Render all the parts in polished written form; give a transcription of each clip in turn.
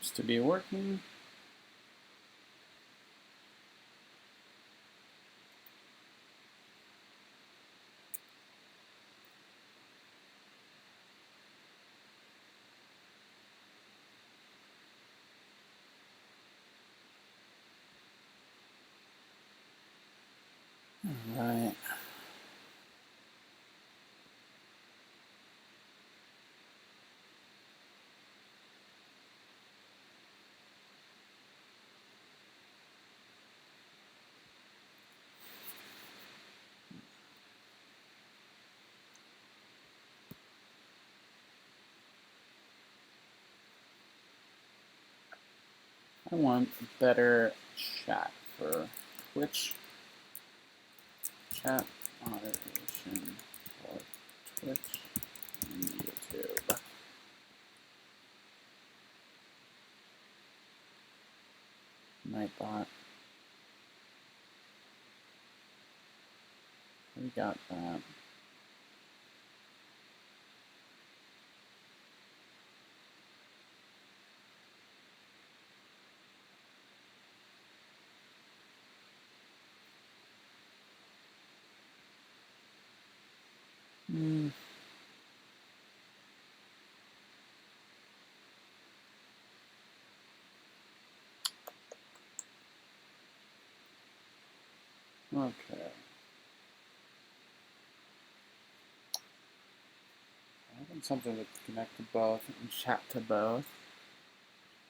Seems to be working. All right. I want better chat for Twitch. Chat moderation for Twitch and YouTube. Nightbot. We got that. Okay. I want something to connect to both and chat to both.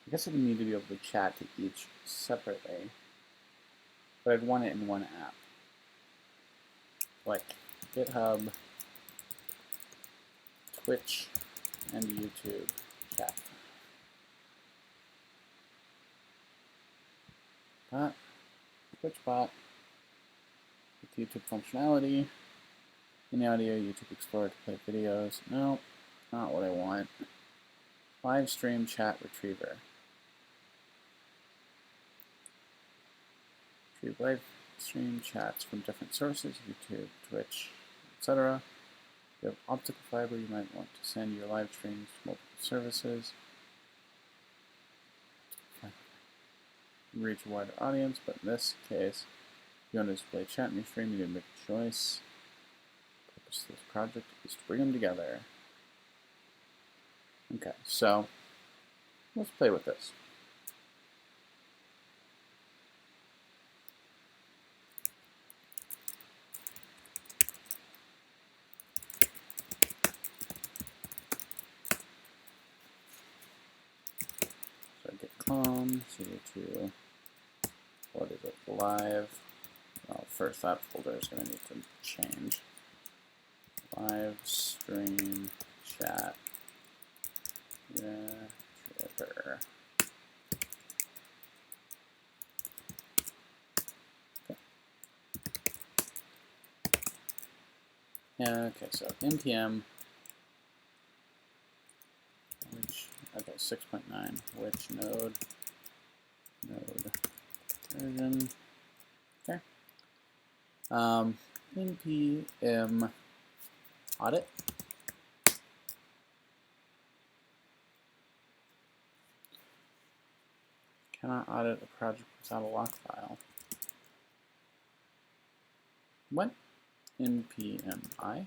I guess I would need to be able to chat to each separately, but I'd want it in one app. Like GitHub, Twitch, and YouTube chat. Bot, Twitch bot, with YouTube functionality, in audio, YouTube Explorer to play videos. No, not what I want. Live stream chat retriever. Retrieve live stream chats from different sources, YouTube, Twitch, etc. If you have optical fiber, you might want to send your live streams to multiple services. Reach a wider audience, but in this case, if you want to display chat in your stream, you need to make a choice. The purpose of this project is to bring them together. Okay, so let's play with this. So I get clone, CD2, what is it, live. Well, first that folder is going to need to change. Live stream chat retriever. Okay, so npm, which, okay, 6.9, which node version, okay. npm audit. Cannot audit a project without a lock file. What? npmi.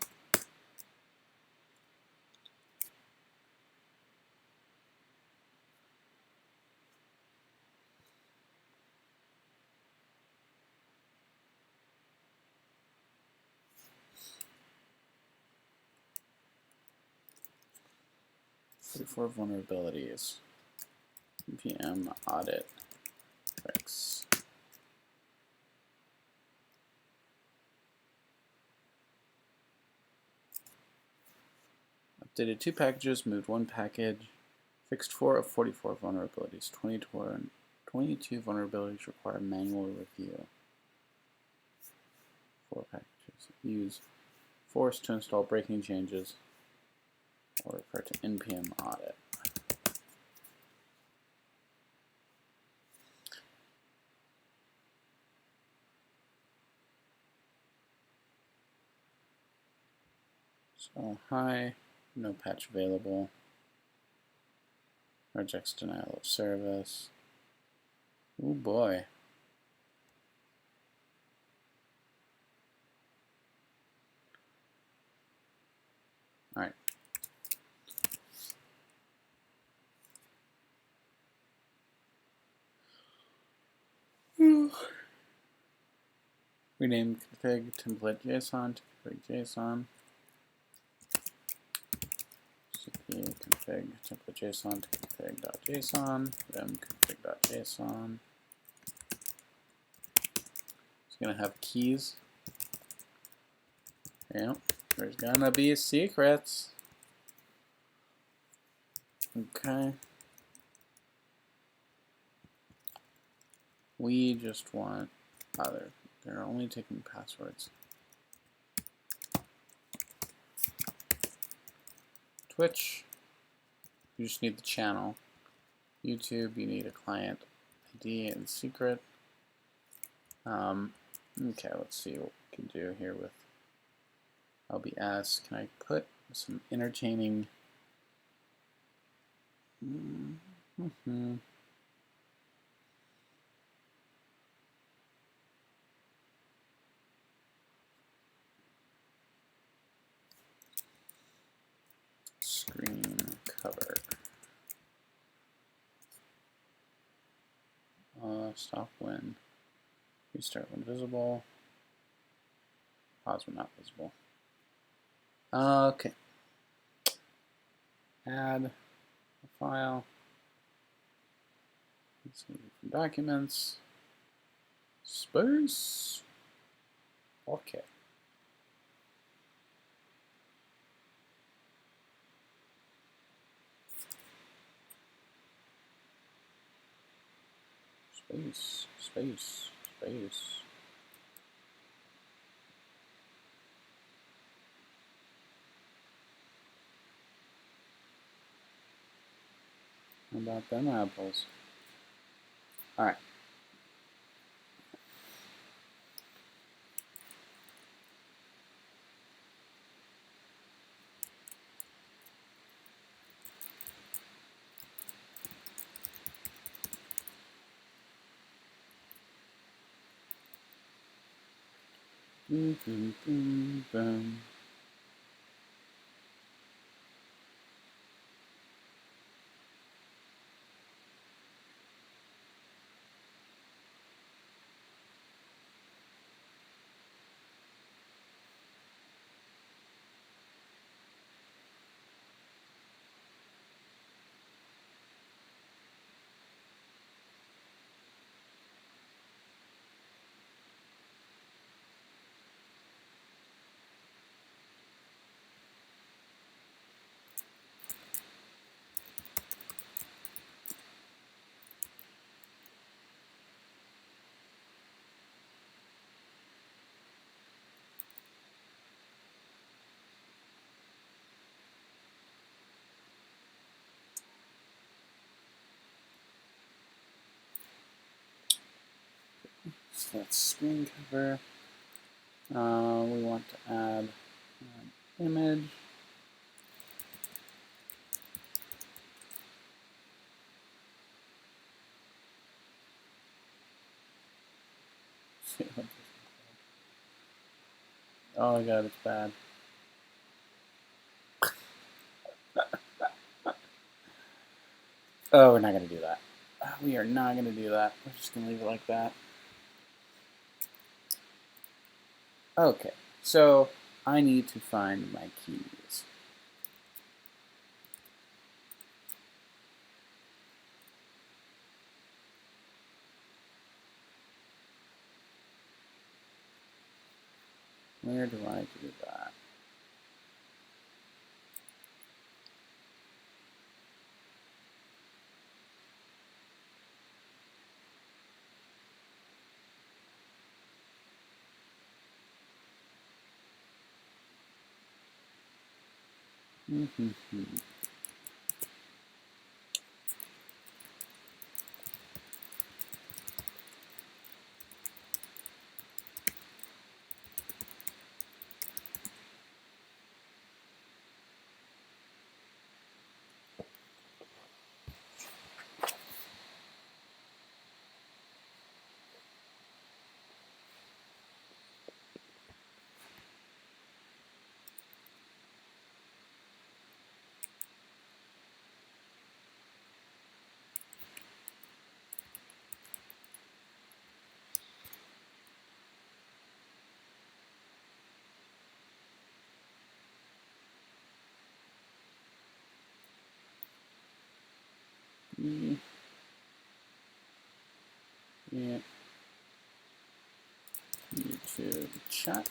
For vulnerabilities. npm audit fix. Updated 2 packages, moved 1 package, fixed 4 of 44 vulnerabilities. 22 vulnerabilities require manual review. 4 packages. Use force to install breaking changes or refer to npm audit. So hi, no patch available. Rejects denial of service. Oh boy. All right. Rename config template JSON to config JSON. cp config template JSON to config.json. Vim config.json. It's gonna have keys. Yep. There's gonna be secrets. Okay. We just want other. They're only taking passwords. Twitch, you just need the channel. YouTube, you need a client ID and secret. Okay, let's see what we can do here with LBS. Can I put some entertaining screen cover. Stop when, restart when visible, pause when not visible. Okay. Add a file. Let's see from documents. Space. Okay. Space, space, space. How about them apples? All right. Boom, boom, boom, boom. So that's screen cover. We want to add an image. Oh my god, it's bad. Oh, we're not going to do that. We are not going to do that. We're just going to leave it like that. Okay, so I need to find my keys. Where do I do that? Yeah. YouTube chat.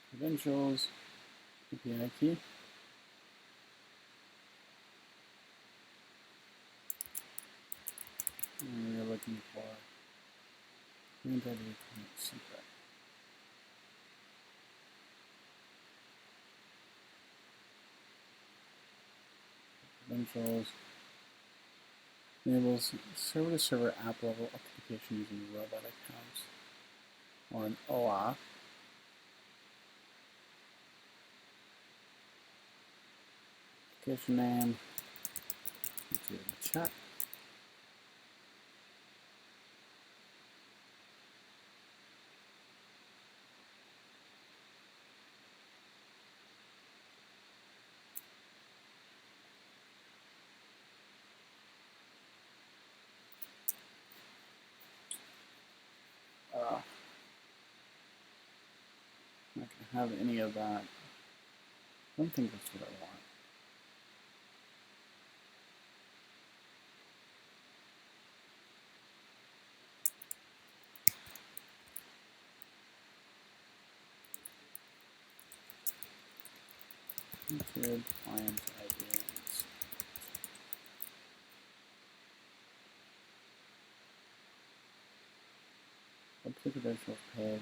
Credentials, API key. And we're looking for secret. Credentials enables server-to-server app-level authentication using robot accounts or an OAuth. Application name. Into the chat. I'm not going to have any of that. I don't think that's what I want. YouTube client IDs. What's the credentials page?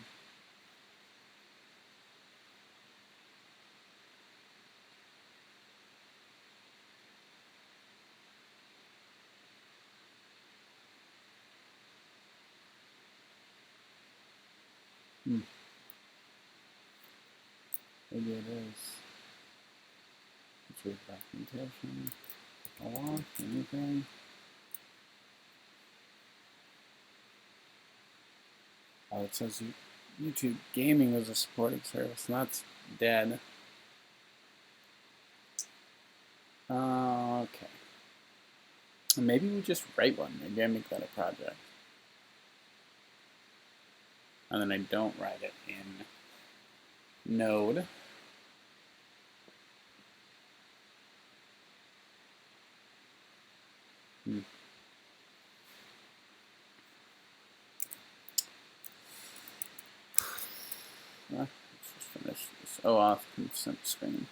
Maybe it is. Let's read documentation. OAuth, anything. Oh, it says YouTube Gaming is a supported service, and that's dead. Okay. Maybe we just write one. Maybe I make that a project. And then I don't write it in Node. Let's just finish this OAuth consent screen.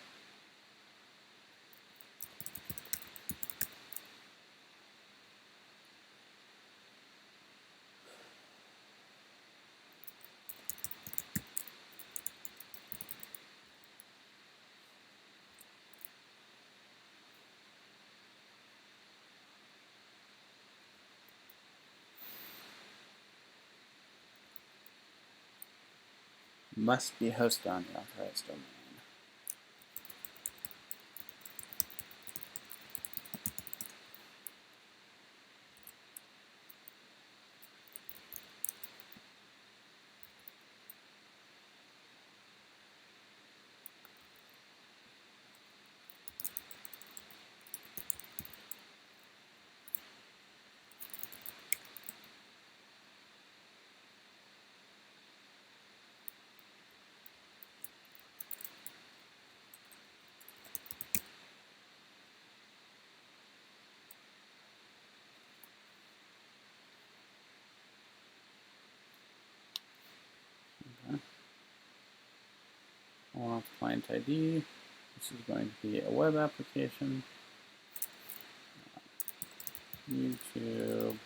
Must be hosted on the authorized domain. OAuth client ID. This is going to be a web application. YouTube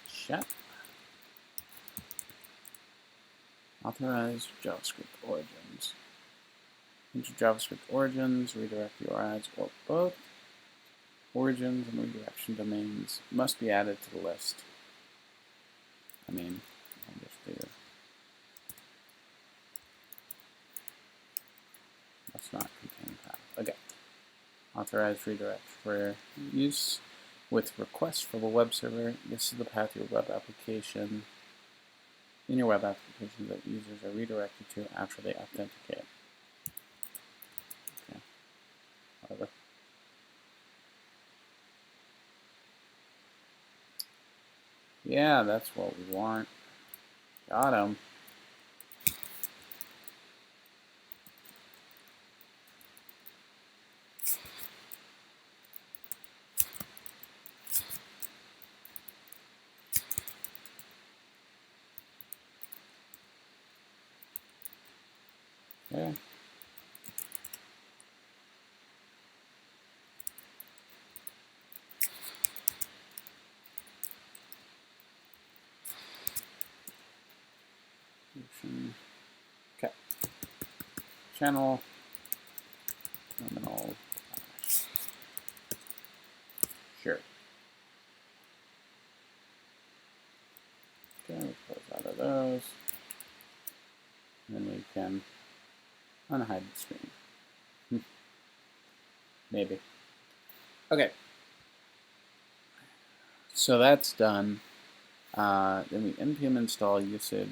chat. Authorized JavaScript origins. Enter JavaScript origins, redirect URIs, or both. Origins and redirection domains must be added to the list. I mean, I'll just do. Must not contain path. Okay. Authorized redirect for use. with requests for the web server. This is the path your web application, in your web application that users are redirected to after they authenticate. Okay, whatever. Yeah, that's what we want. Got him. Yeah. Okay. Channel terminal. Sure. Okay, we'll close out of those. And then we can unhide the screen. Maybe. Okay. So that's done. Then we npm install usage,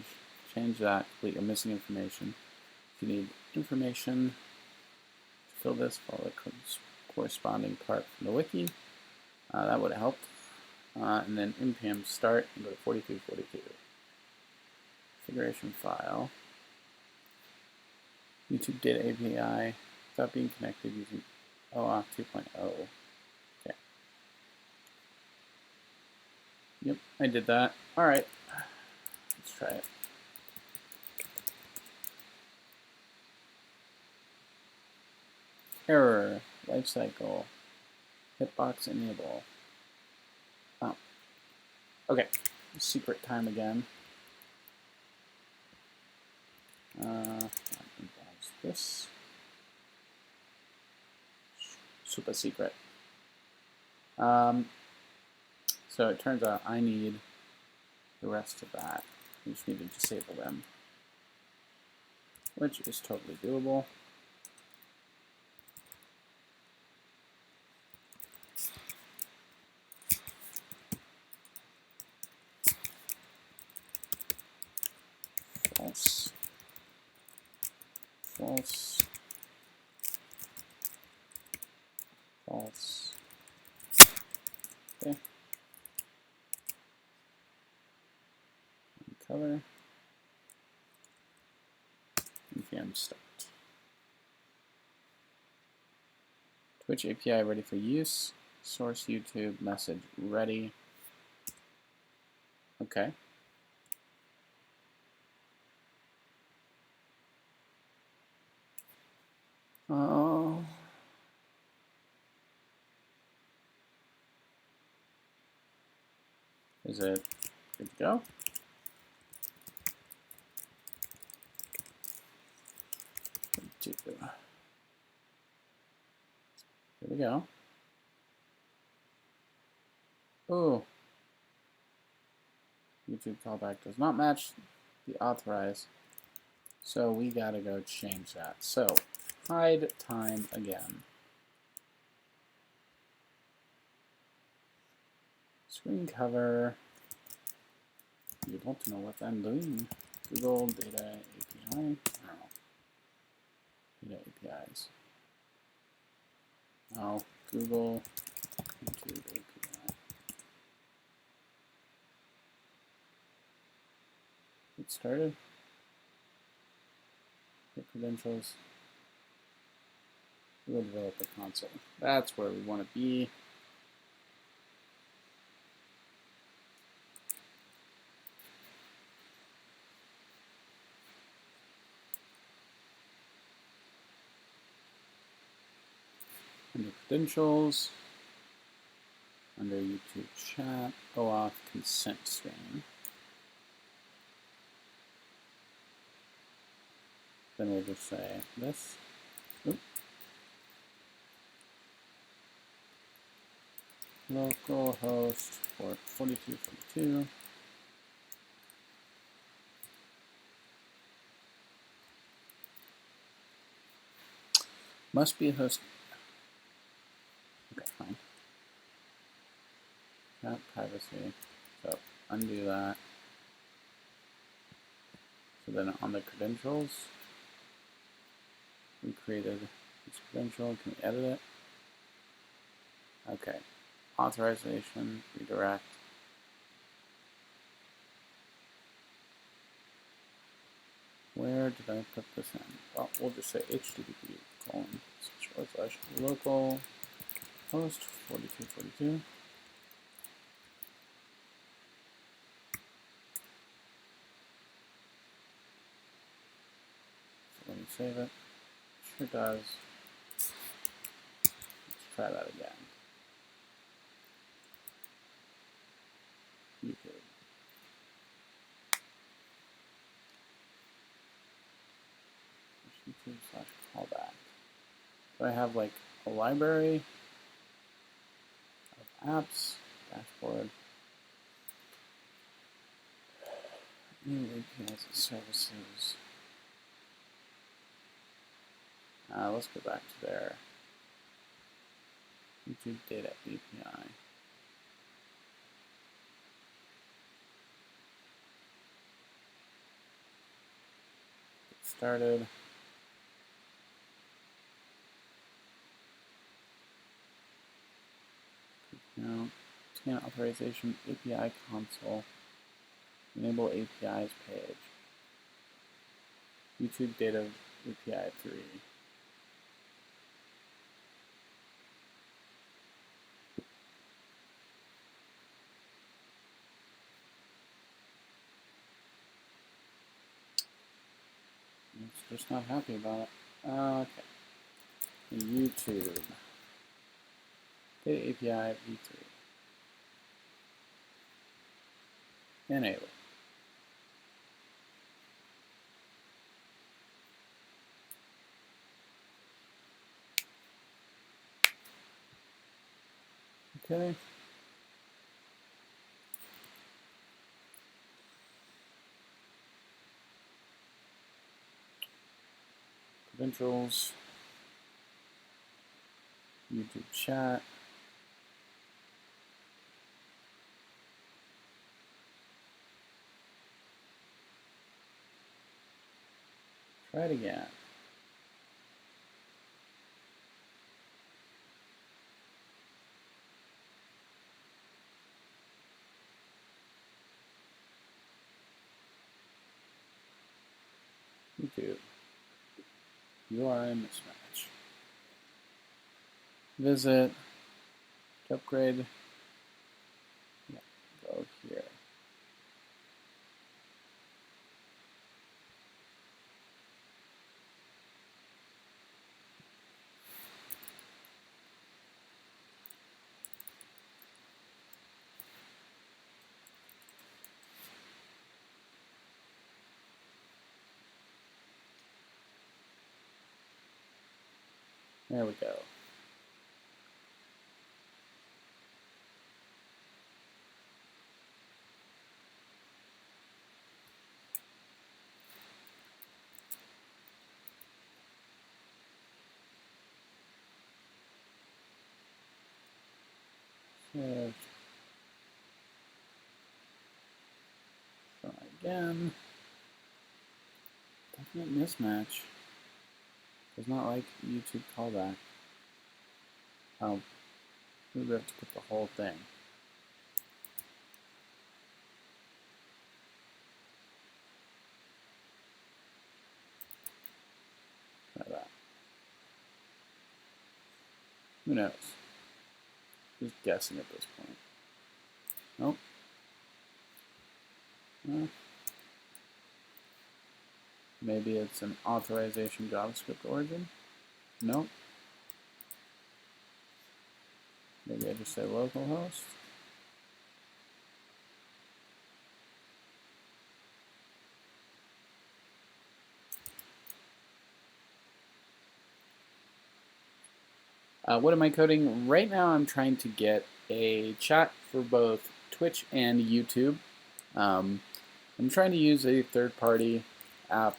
change that, complete your missing information. If you need information to fill this, follow the corresponding part from the wiki. That would have helped. And then npm start and go to 4242. Configuration file. YouTube Data API without being connected using OAuth 2.0. Okay. Yep, I did that. All right. Let's try it. Error, lifecycle, hitbox enable. Oh. Okay, secret time again. Involves this. Super secret. So it turns out I need the rest of that. We just need to disable them, which is totally doable. False. False. False. Okay. Color. npm start. Twitch API ready for use. Source YouTube message ready. Okay. Oh. Is it good to go? Here we go. Oh. YouTube callback does not match the authorize. So we gotta go change that. So hide time again. Screen cover. You want to know what I'm doing. Google Data API. I don't know. Data APIs. Oh, Google YouTube API. Get started. Get credentials. Google Developer Console. That's where we want to be. Under credentials, under YouTube chat, OAuth consent stream. Then we'll just say this. Oop. Localhost port 4242. Must be a host. Okay, fine. privacy. So undo that. So then on the credentials, we created this credential. Can we edit it? Okay. Authorization, redirect. Where did I put this in? Well, we'll just say http://local host 4242. So let me save it. Sure does. Let's try that again. YouTube. YouTube/callback. So I have like a library of apps, dashboard, new APIs and services. Let's go back to their YouTube Data API. Get started. Now, obtain authorization API console. Enable APIs page. YouTube Data API 3. It's just not happy about it. Okay. YouTube Data API v3. Enable. Okay. Credentials. YouTube chat. Try it again. YouTube. You are in mismatch. Visit. To upgrade. Yeah, go here. There we go. So, try again. Definite mismatch. Does not like YouTube callback. Oh, we have to put the whole thing. Try that. Who knows? Just guessing at this point. Nope. Maybe it's an authorization JavaScript origin. Nope. Maybe I just say localhost. What am I coding? Right now I'm trying to get a chat for both Twitch and YouTube. I'm trying to use a third-party app.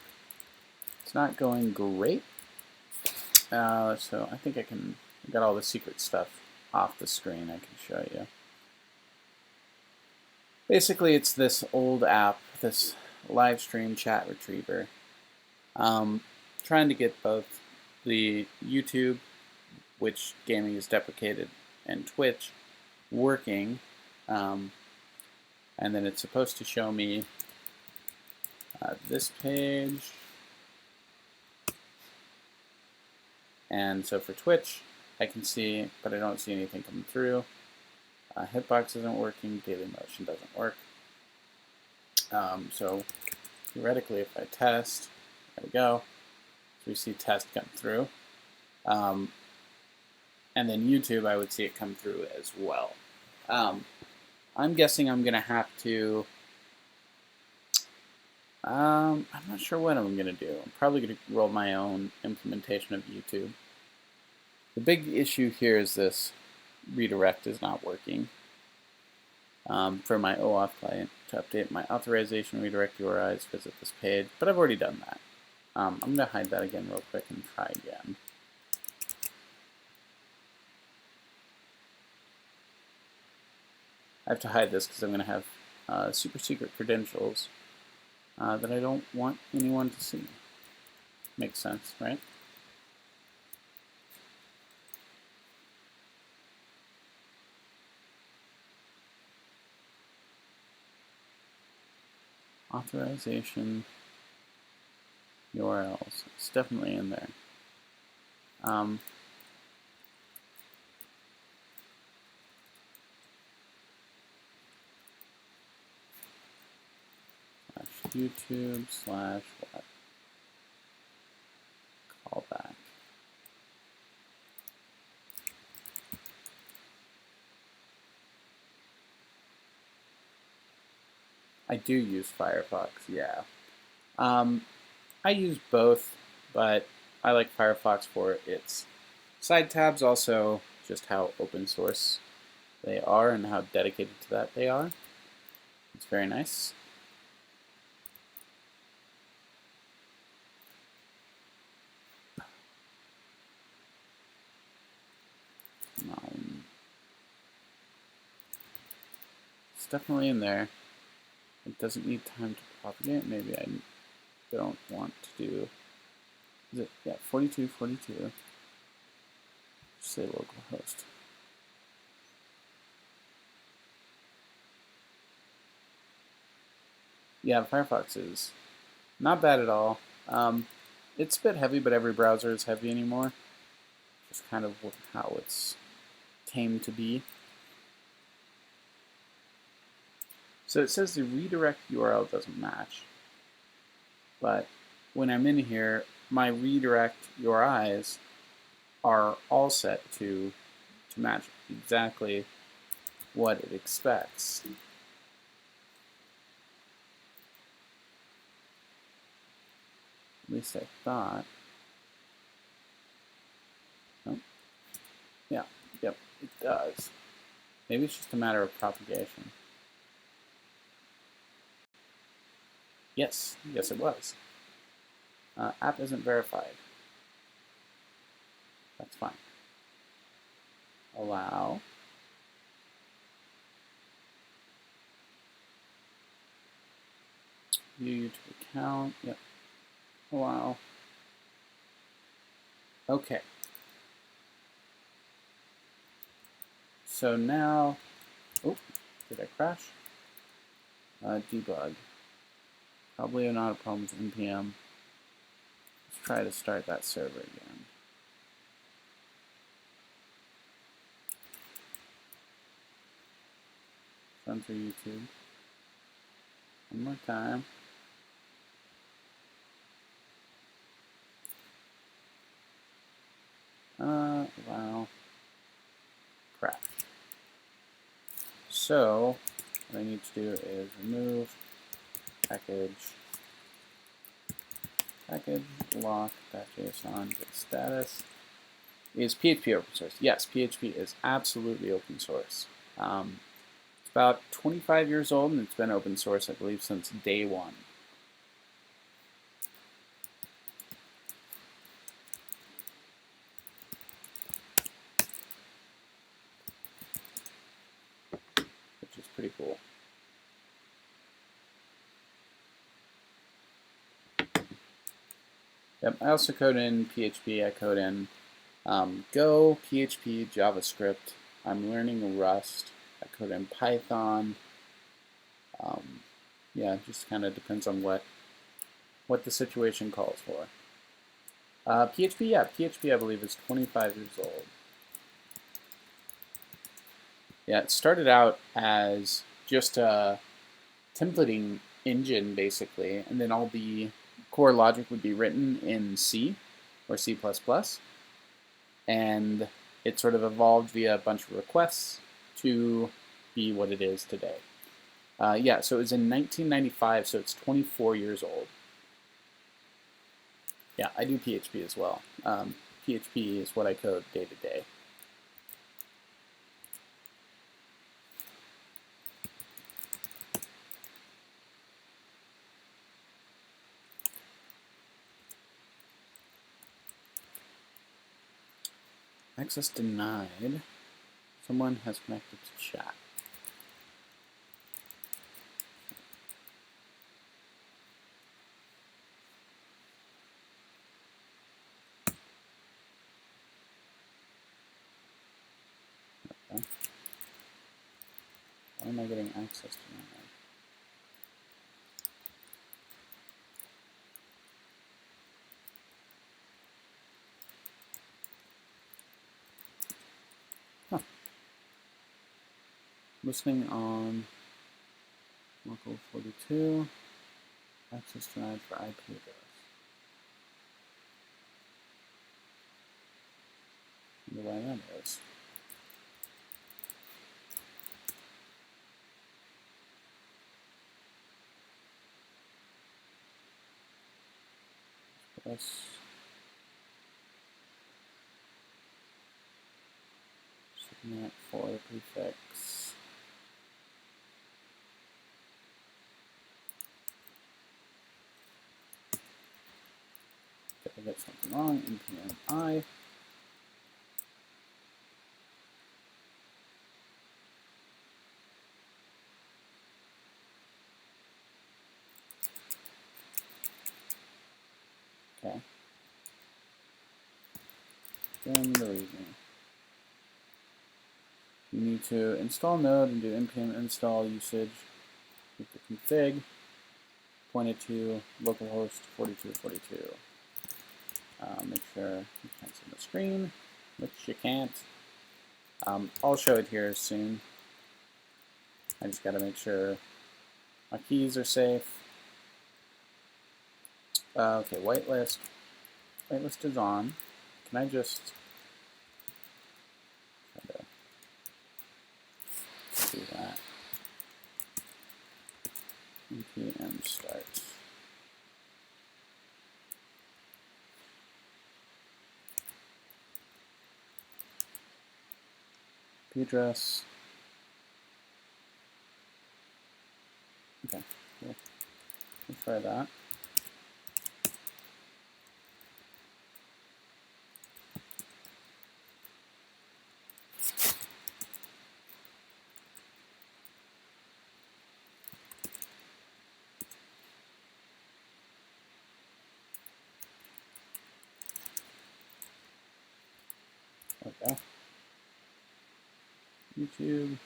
It's not going great. So I think I got all the secret stuff off the screen I can show you. Basically, it's this old app, this live stream chat retriever. Trying to get both the YouTube, which gaming is deprecated, and Twitch working. And then it's supposed to show me this page. And so for Twitch, I can see, but I don't see anything coming through. Hitbox isn't working, Daily Motion doesn't work. So theoretically, if I test, there we go. So we see test come through. And then YouTube, I would see it come through as well. I'm guessing I'm going to have to, I'm not sure what I'm going to do. I'm probably going to roll my own implementation of YouTube. The big issue here is this redirect is not working for my OAuth client to update my authorization redirect URIs, visit this page, but I've already done that. I'm going to hide that again real quick and try again. I have to hide this because I'm going to have super secret credentials that I don't want anyone to see. Makes sense, right? Authorization URLs. It's definitely in there. YouTube / what? Callback. I do use Firefox, yeah. I use both, but I like Firefox for its side tabs, also just how open source they are and how dedicated to that they are. It's very nice. It's definitely in there. It doesn't need time to propagate. Maybe I don't want to do. Is it? Yeah, 4242. Just say localhost. Yeah, Firefox is not bad at all. It's a bit heavy, but every browser is heavy anymore. Just kind of how it's tamed to be. So it says the redirect URL doesn't match. But when I'm in here, my redirect URIs are all set to match exactly what it expects. At least I thought. Oh. Yeah, yep, it does. Maybe it's just a matter of propagation. Yes, yes it was. App isn't verified. That's fine. Allow. View YouTube account. Yep. Allow. Okay. So now, oh, did I crash? Debug. Probably not a problem with NPM. Let's try to start that server again. Run through YouTube. One more time. Wow. Crash. So, what I need to do is remove package lock.json get status. Is PHP open source? Yes, PHP is absolutely open source. It's about 25 years old and it's been open source, I believe, since day one. Which is pretty cool. Yep, I also code in PHP. I code in Go, PHP, JavaScript. I'm learning Rust. I code in Python. Yeah, just kind of depends on what the situation calls for. PHP, yeah, PHP I believe is 25 years old. Yeah, it started out as just a templating engine basically, and then all the core logic would be written in C or C++, and it sort of evolved via a bunch of requests to be what it is today. Yeah, so it was in 1995, so it's 24 years old. Yeah, I do PHP as well. PHP is what I code day to day. Access denied. Someone has connected to chat. Okay. Why am I getting access denied? Huh. Listening on local 42. Access denied for IP address. I wonder why that is. Press submit for prefix. Did I get something wrong? npm I. Okay. Then the reason. You need to install Node and do npm install usage with the config pointed to localhost 4242. Make sure you can't see the screen, which you can't. I'll show it here soon. I just got to make sure my keys are safe. Okay, whitelist. Whitelist is on. Can I just try to do that? npm start. IP address. Okay, cool. We'll try that. Okay. YouTube.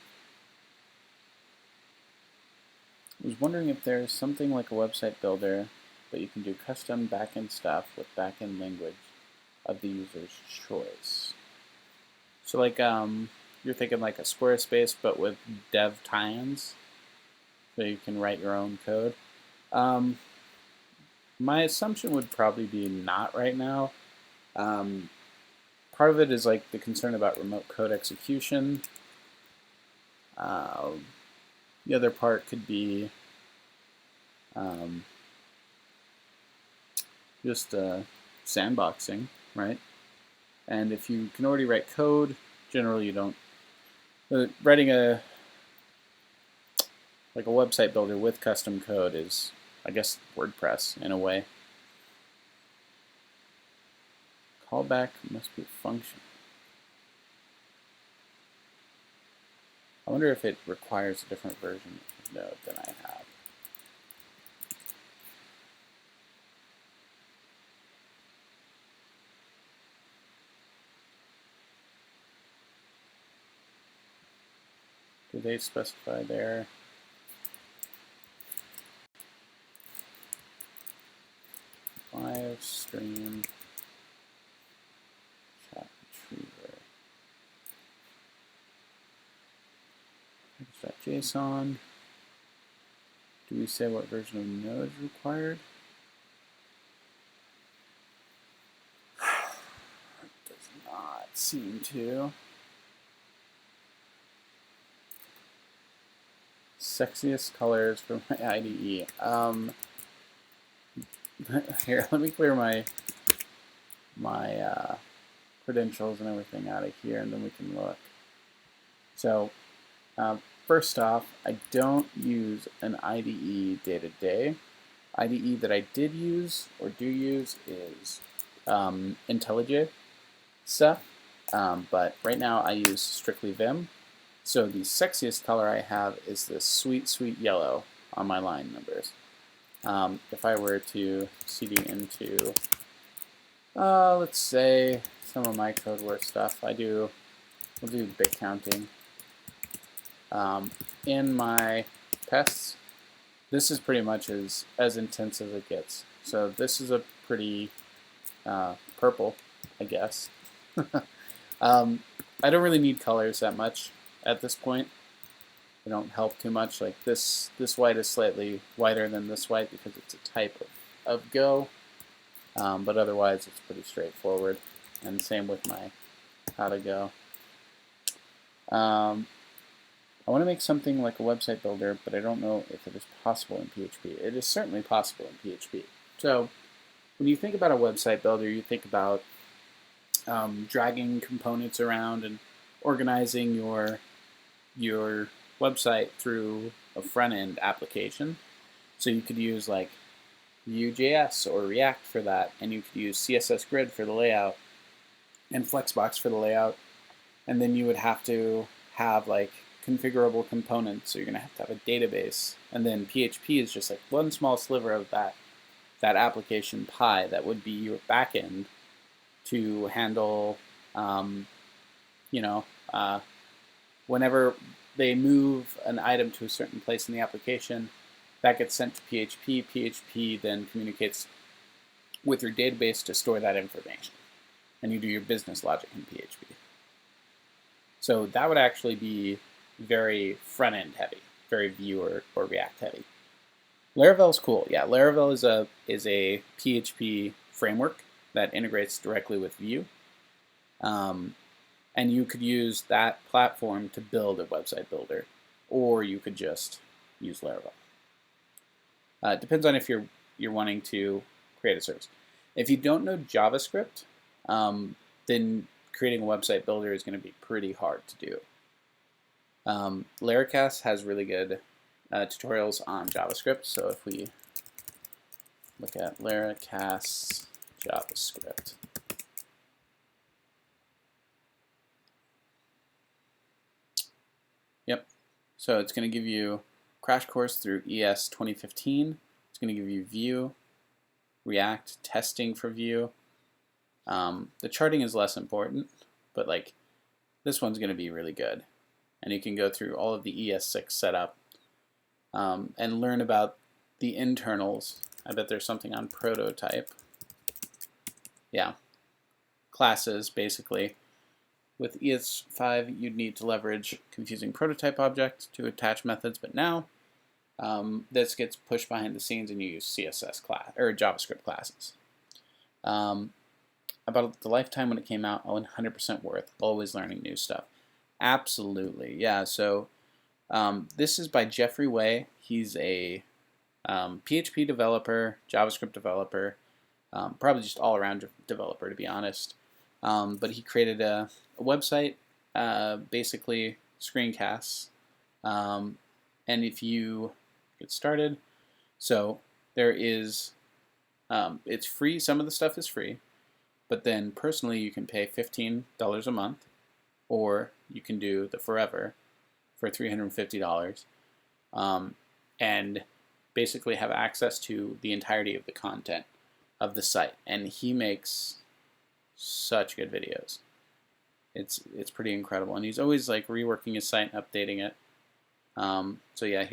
I was wondering if there's something like a website builder, but you can do custom backend stuff with backend language of the user's choice. So like you're thinking like a Squarespace, but with dev tie-ins, so you can write your own code. My assumption would probably be not right now. Part of it is like the concern about remote code execution. The other part could be just sandboxing, right? And if you can already write code, generally you don't. Writing a website builder with custom code is, I guess, WordPress in a way. Callback must be function. I wonder if it requires a different version of Node than I have. Do they specify there? Live stream chat retriever. JSON. Do we say what version of Node is required? It does not seem to. Sexiest colors for my IDE. Here, let me clear my credentials and everything out of here, and then we can look. So, first off, I don't use an IDE day to day. IDE that I did use or do use is IntelliJ stuff, but right now I use strictly Vim. So the sexiest color I have is this sweet, sweet yellow on my line numbers. If I were to cd into, let's say, some of my CodeWars stuff, we'll do bit counting. In my tests, this is pretty much as intense as it gets. So this is a pretty purple, I guess. I don't really need colors that much at this point. They don't help too much. Like this white is slightly whiter than this white because it's a type of Go, but otherwise it's pretty straightforward. And same with my how to Go. I want to make something like a website builder, but I don't know if it is possible in PHP. It is certainly possible in PHP. So when you think about a website builder, you think about dragging components around and organizing your website through a front-end application. So you could use like Vue.js or React for that, and you could use CSS Grid for the layout and Flexbox for the layout, and then you would have to have like configurable components, so you're going to have a database, and then PHP is just like one small sliver of that application pie that would be your backend to handle, whenever they move an item to a certain place in the application, that gets sent to PHP. PHP then communicates with your database to store that information, and you do your business logic in PHP. So that would actually be very front-end heavy, very Vue or React heavy. Laravel's cool. Yeah, Laravel is a PHP framework that integrates directly with Vue. And you could use that platform to build a website builder, or you could just use Laravel. It depends on if you're wanting to create a service. If you don't know JavaScript, then creating a website builder is going to be pretty hard to do. Laracast has really good tutorials on JavaScript. So if we look at Laracast JavaScript, yep. So it's going to give you crash course through ES 2015. It's going to give you Vue, React, testing for Vue. The charting is less important, but like this one's going to be really good. And you can go through all of the ES6 setup and learn about the internals. I bet there's something on prototype. Yeah, classes basically. With ES5, you'd need to leverage confusing prototype object to attach methods, but now this gets pushed behind the scenes and you use CSS class or JavaScript classes. About the lifetime when it came out, 100% worth. Always learning new stuff. Absolutely, yeah. So this is by Jeffrey Way. He's a PHP developer, JavaScript developer, probably just all-around developer, to be honest. But he created a website, basically screencasts. And if you get started, so there is, it's free. Some of the stuff is free, but then personally you can pay $15 a month, or you can do the forever for $350, and basically have access to the entirety of the content of the site. And he makes such good videos. It's pretty incredible, and he's always like reworking his site and updating it. So yeah,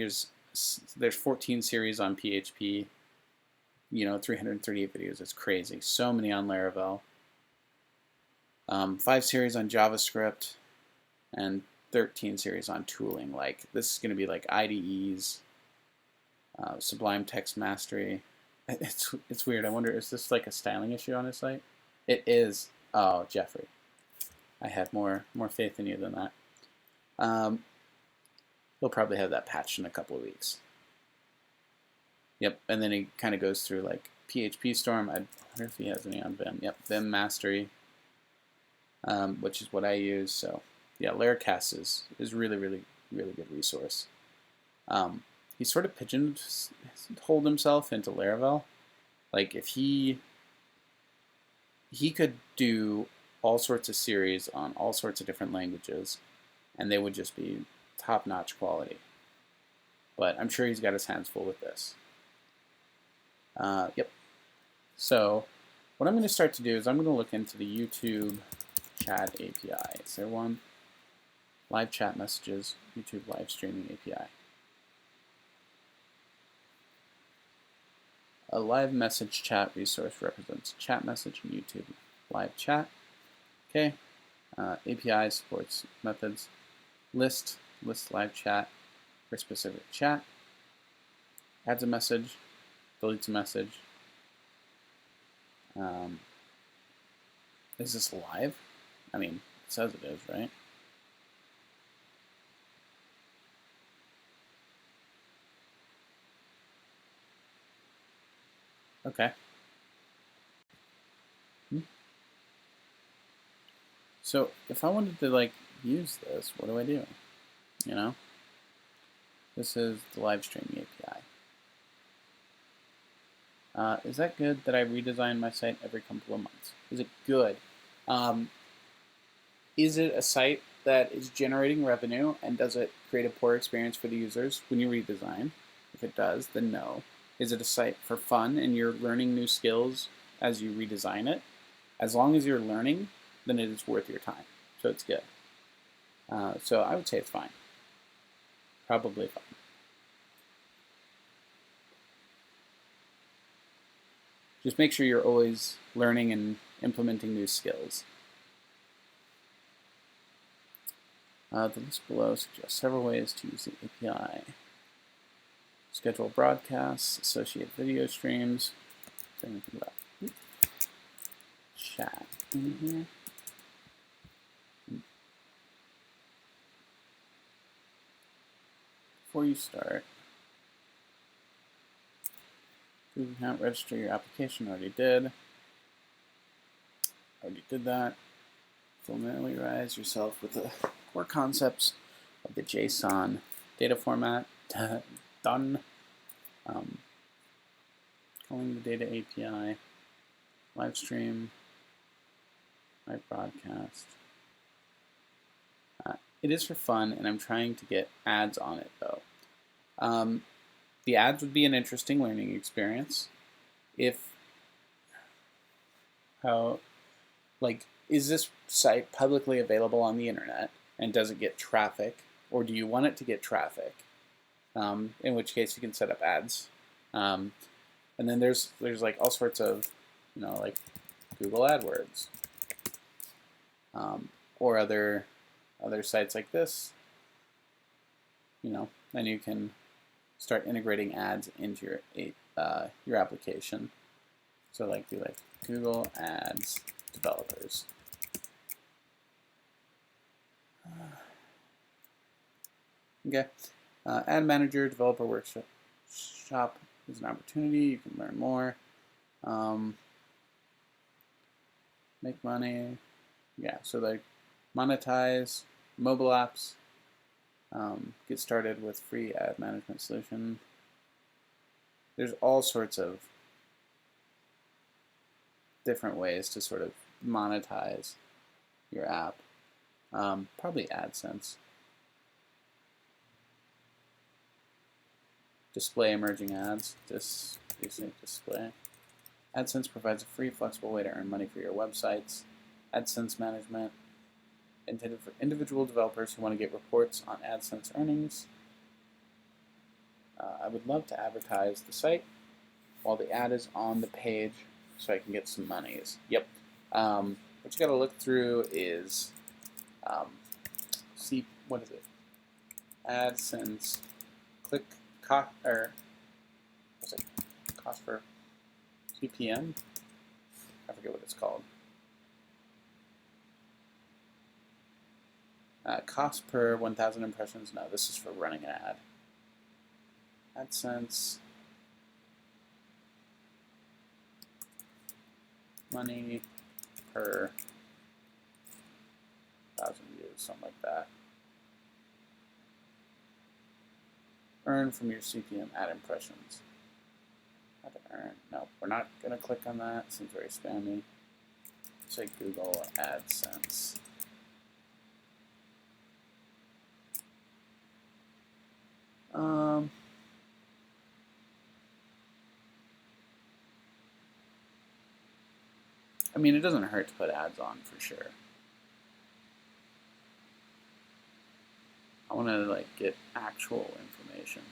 there's 14 series on PHP. 338 videos. It's crazy. So many on Laravel. 5 series on JavaScript, and 13 series on tooling. Like this is going to be like IDEs, Sublime Text Mastery. It's weird. I wonder, is this like a styling issue on his site? It is. Oh, Jeffrey, I had more faith in you than that. He'll probably have that patched in a couple of weeks. Yep, and then he kind of goes through like PHP Storm. I wonder if he has any on Vim. Yep, Vim Mastery, which is what I use. So yeah, Laracast is really, really, really good resource. He sort of pigeonholed himself into Laravel. Like if he could do all sorts of series on all sorts of different languages, and they would just be top-notch quality. But I'm sure he's got his hands full with this. Yep. So what I'm going to start to do is I'm going to look into the YouTube chat API. Is there one? Live chat messages, YouTube live streaming API. A live message chat resource represents chat message in YouTube live chat. Okay. API supports methods. List live chat for specific chat. Adds a message. Deletes a message. Is this live? I mean, it says it is, right? Okay. So if I wanted to like use this, what do I do? This is the live streaming API. Is that good that I redesign my site every couple of months? Is it good? Is it a site that is generating revenue, and does it create a poor experience for the users when you redesign? If it does, then no. Is it a site for fun and you're learning new skills as you redesign it? As long as you're learning, then it is worth your time. So it's good. So I would say it's fine. Probably fine. Just make sure you're always learning and implementing new skills. The list below suggests several ways to use the API. Schedule broadcasts, associate video streams. Is there anything about chat in here? Before you start, Google account, register your application. Already did that. Familiarize yourself with the core concepts of the JSON data format. Done. Calling the data API. Live stream. Live broadcast. It is for fun, and I'm trying to get ads on it, though. The ads would be an interesting learning experience. Is this site publicly available on the internet, and does it get traffic, or do you want it to get traffic? In which case you can set up ads. And then there's like all sorts of, like Google AdWords, or other sites like this. Then you can start integrating ads into your application. So do Google Ads developers. Okay. Ad Manager Developer Workshop is an opportunity. You can learn more. Make money. Yeah, so monetize mobile apps. Get started with free ad management solution. There's all sorts of different ways to sort of monetize your app. Probably AdSense. Display emerging ads. This basic display. AdSense provides a free, flexible way to earn money for your websites. AdSense management intended for individual developers who want to get reports on AdSense earnings. I would love to advertise the site while the ad is on the page so I can get some monies. Yep. What you got to look through is see, what is it? AdSense click cost, or what's it? Cost per CPM? I forget what it's called. Cost per 1,000 impressions. No, this is for running an ad. AdSense money per 1,000 views, something like that. Earn from your CPM ad impressions. How to earn? No, we're not going to click on that. Seems very spammy. Say Google AdSense. I mean, it doesn't hurt to put ads on for sure. I want to like get actual information.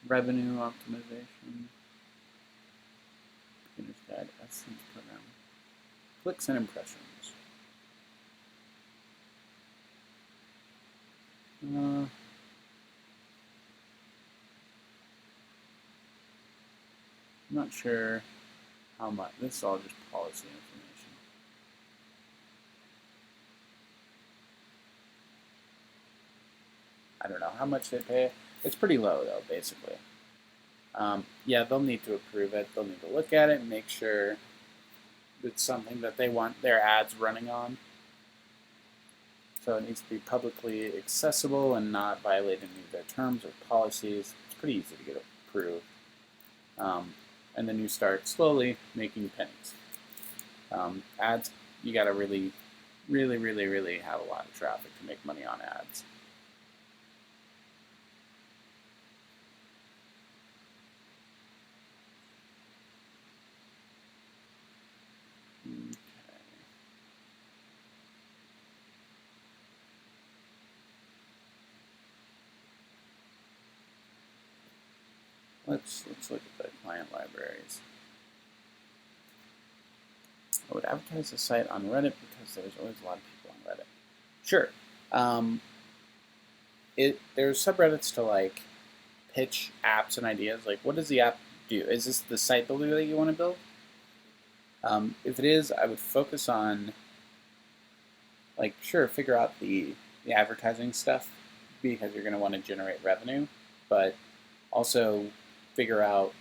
Revenue optimization. Beginner's Guide, AdSense program. Clicks and impressions. I'm not sure how much. This is all just policy information. I don't know how much they pay. It's pretty low though, basically. Yeah, they'll need to approve it. They'll need to look at it and make sure it's something that they want their ads running on. So it needs to be publicly accessible and not violating any of their terms or policies. It's pretty easy to get approved. And then you start slowly making pennies. Ads, you got to really have a lot of traffic to make money on ads. Let's look at the client libraries. I would advertise the site on Reddit because there's always a lot of people on Reddit. Sure. There's subreddits to like pitch apps and ideas. Like, what does the app do? Is this the site builder that you want to build? If it is, I would focus on, like, sure, figure out the advertising stuff because you're going to want to generate revenue, but also figure out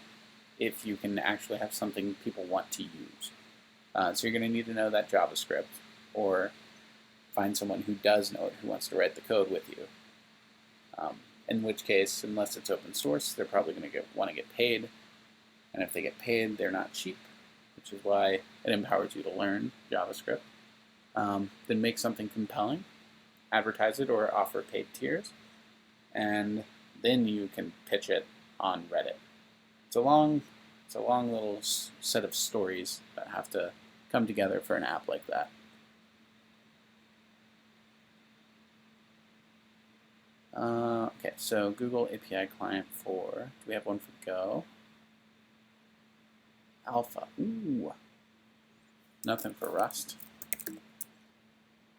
if you can actually have something people want to use. So you're going to need to know that JavaScript, or find someone who does know it, who wants to write the code with you. In which case, unless it's open source, they're probably going to want to get paid. And if they get paid, they're not cheap, which is why it empowers you to learn JavaScript. Then make something compelling, advertise it, or offer paid tiers, and then you can pitch it on Reddit. It's a long little set of stories that have to come together for an app like that. Okay, so Google API client for, do we have one for Go? Alpha, ooh. Nothing for Rust.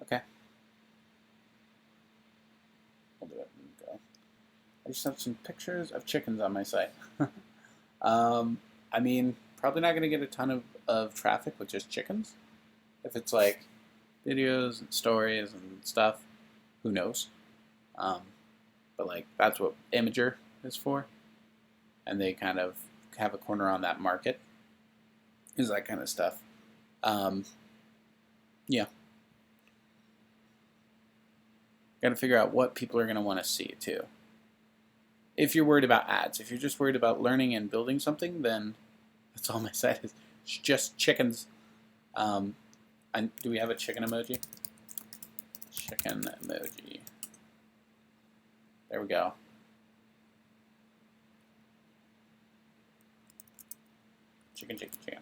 Okay. We'll do it in Go. I just have some pictures of chickens on my site. I mean, probably not going to get a ton of traffic with just chickens. If it's like videos and stories and stuff, who knows? But like, that's what Imager is for. And they kind of have a corner on that market. Is that kind of stuff. Yeah. Got to figure out what people are going to want to see too. If you're worried about ads, if you're just worried about learning and building something, then that's all my site is. It's just chickens. Do we have a chicken emoji? Chicken emoji. There we go. Chicken, chicken, chicken.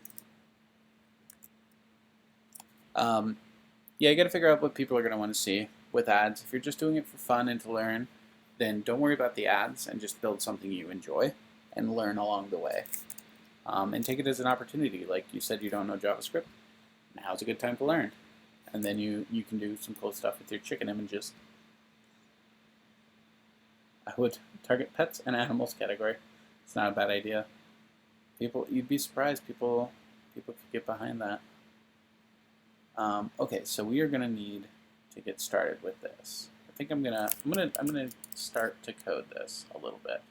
Yeah, you got to figure out what people are going to want to see with ads. If you're just doing it for fun and to learn, then don't worry about the ads and just build something you enjoy and learn along the way. And take it as an opportunity. Like you said, you don't know JavaScript. Now's a good time to learn. And then you can do some cool stuff with your chicken images. I would target pets and animals category. It's not a bad idea. You'd be surprised. People could get behind that. Okay, so we are gonna need to get started with this. I think I'm gonna start to code this a little bit.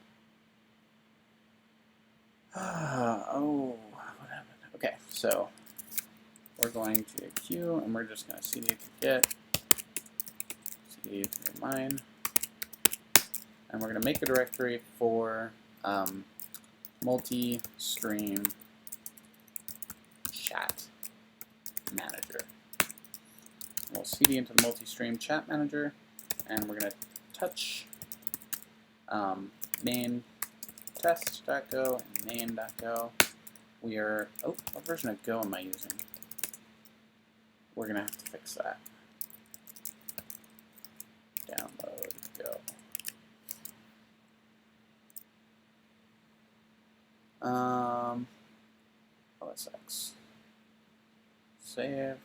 Oh, what happened? Okay, so we're going to queue, and we're just gonna cd to get cd to mine, and we're gonna make a directory for multi-stream chat manager. We'll cd into the multi-stream chat manager, and we're going to touch main test.go and main.go. We are, oh, what version of Go am I using? We're going to have to fix that. Download Go. OSX. Save.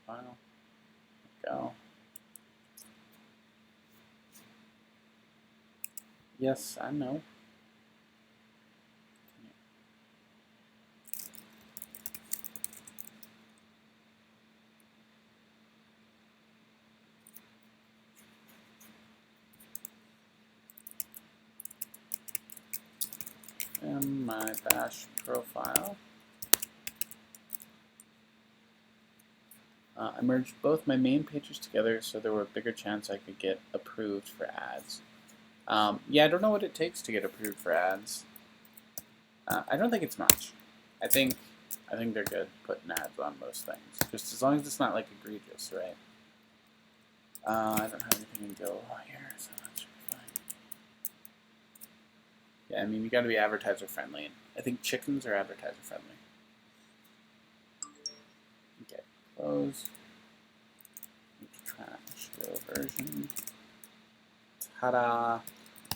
File. Go. Yes, I know. In my bash profile, I merged both my main pages together so there were a bigger chance I could get approved for ads. Yeah, I don't know what it takes to get approved for ads. I don't think it's much. I think they're good putting ads on most things, just as long as it's not like egregious, right? I don't have anything in Go here, so that should be fine. Yeah, I mean, you got to be advertiser friendly. I think chickens are advertiser friendly. Okay, close. Trash Go version. Ta-da!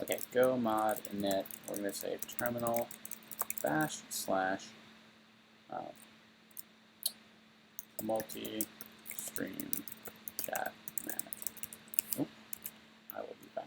Okay, Go mod init. We're going to say terminal bash slash multi-stream chat manager. Oh, I will be back.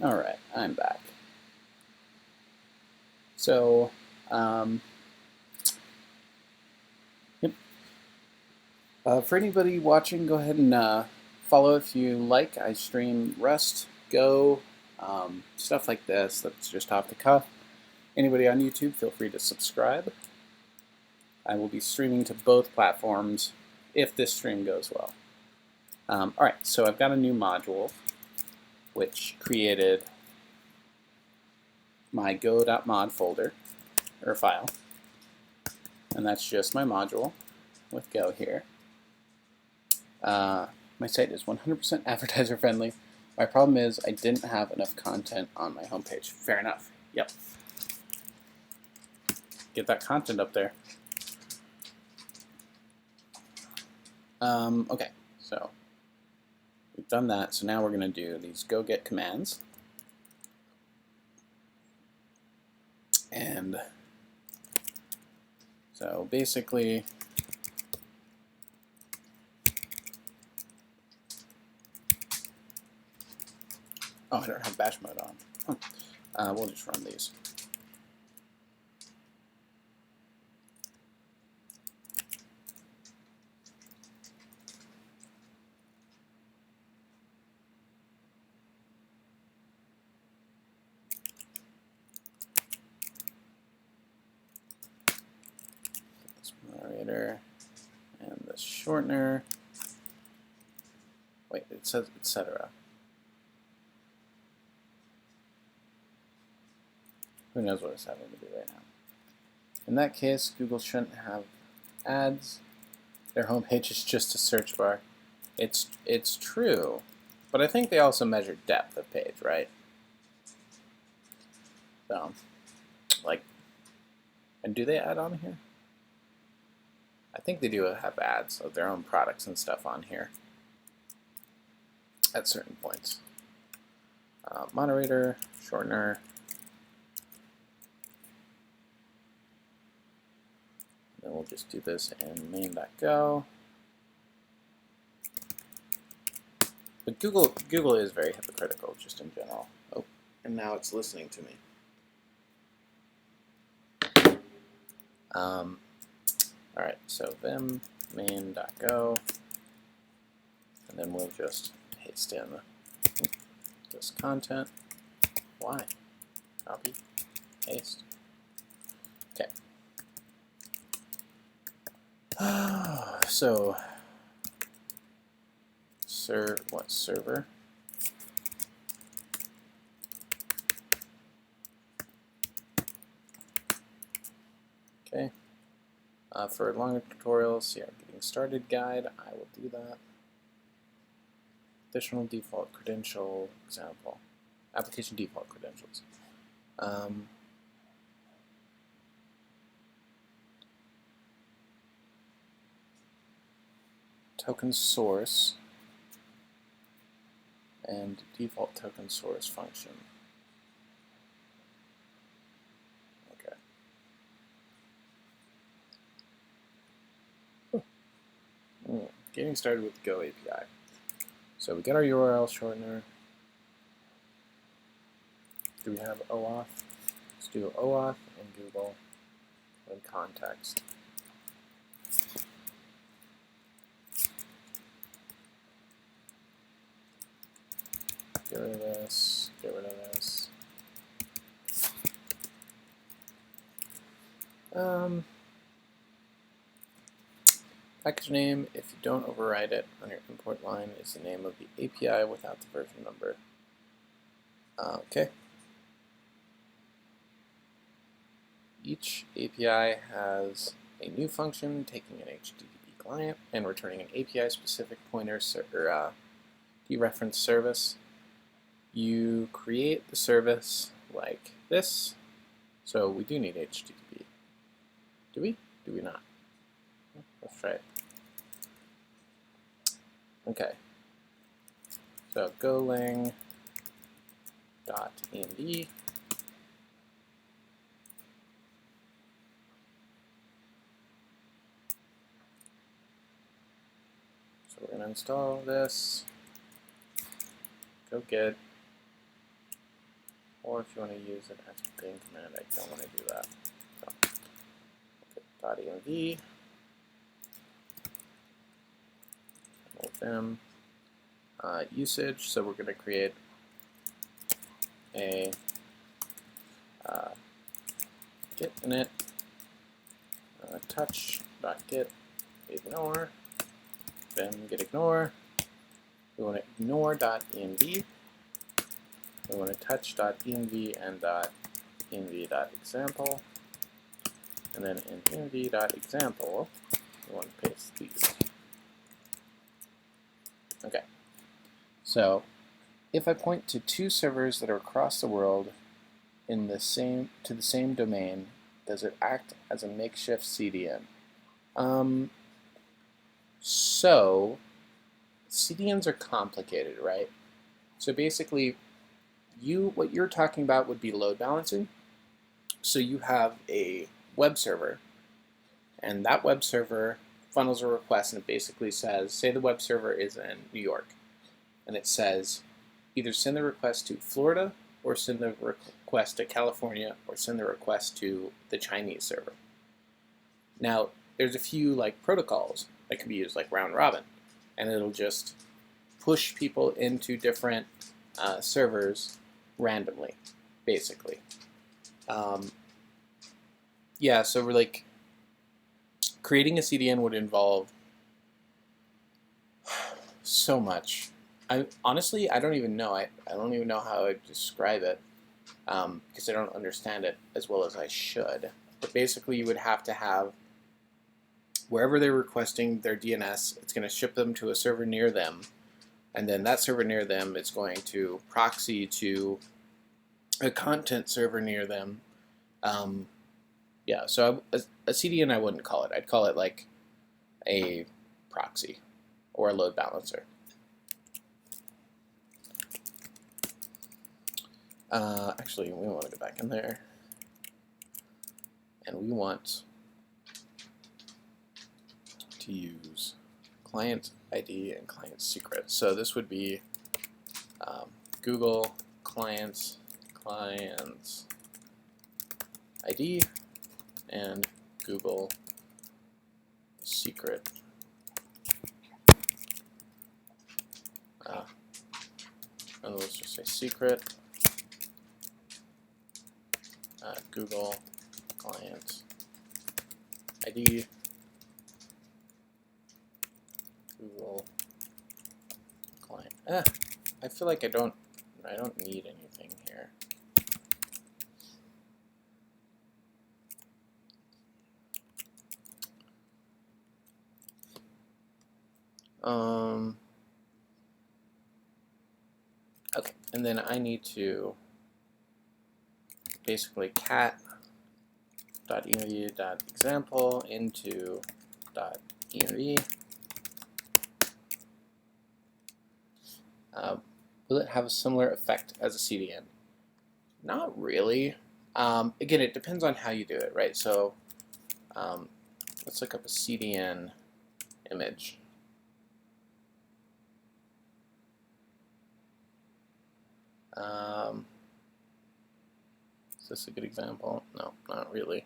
All right, I'm back. So, yep. For anybody watching, go ahead and follow if you like. I stream Rust, Go, stuff like this that's just off the cuff. Anybody on YouTube, feel free to subscribe. I will be streaming to both platforms if this stream goes well. All right, so I've got a new module which created my go.mod folder, or file, and that's just my module with Go here. My site is 100% advertiser friendly. My problem is I didn't have enough content on my homepage. Fair enough. Yep. Get that content up there. Okay, so we've done that. So now we're going to do these go get commands. And so basically, oh, I don't have bash mode on. We'll just run these. This moderator and the shortener. Wait, it says etc. Who knows what it's having to do right now? In that case, Google shouldn't have ads. Their homepage is just a search bar. It's true, but I think they also measure depth of page, right? So, like, and do they add on here? I think they do have ads of their own products and stuff on here at certain points. Moderator, shortener. Then we'll just do this in main.go. But Google is very hypocritical, just in general. Oh, and now it's listening to me. All right, so vim main.go, and then we'll just paste in this content. Why? Copy, paste. Okay. So, what server? Okay. For longer tutorials, see our getting started guide. I will do that. Additional default credential example. Application default credentials. Token source and default token source function. Okay. Getting started with Go API. So we get our URL shortener. Do we have OAuth? Let's do OAuth in Google and context. Get rid of this, get rid of this. Package name, if you don't override it on your import line, is the name of the API without the version number. Okay. Each API has a new function taking an HTTP client and returning an API-specific pointer or dereference service. You create the service like this. So we do need HTTP. Do we? Do we not? Let's try it. Okay. So golang.env. So we're going to install this. Go get or if you want to use it as a bin command, I don't want to do that. So, .env, them, usage, so we're going to create a git init touch.git ignore, then git ignore. We want to ignore.env. We want to touch.env and .env.example. And then in env.example, we want to paste these. Okay. So if I point to two servers that are across the world in the same domain, does it act as a makeshift CDN? So CDNs are complicated, right? So basically, what you're talking about would be load balancing. So you have a web server, and that web server funnels a request, and it basically says, say the web server is in New York, and it says either send the request to Florida or send the request to California or send the request to the Chinese server. Now, there's a few like protocols that can be used, like round robin, and it'll just push people into different servers randomly, basically. Yeah, so we're like creating a CDN would involve so much. Honestly, I don't even know. I don't even know how I describe it because I don't understand it as well as I should. But basically, you would have to have wherever they're requesting their DNS, it's going to ship them to a server near them, and then that server near them is going to proxy to a content server near them. Yeah, so a CDN I wouldn't call it. I'd call it like a proxy or a load balancer. Actually, we want to go back in there, and we want to use client ID and client secret. So this would be Google client ID and Google secret. And let's just say secret. Google client ID, Google client. I feel like I don't need anything here. Okay, and then I need to basically cat.env.example into .env. Will it have a similar effect as a CDN? Not really. Again, it depends on how you do it, right? So let's look up a CDN image. Is this a good example? No, not really.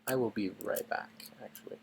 I will be right back, actually.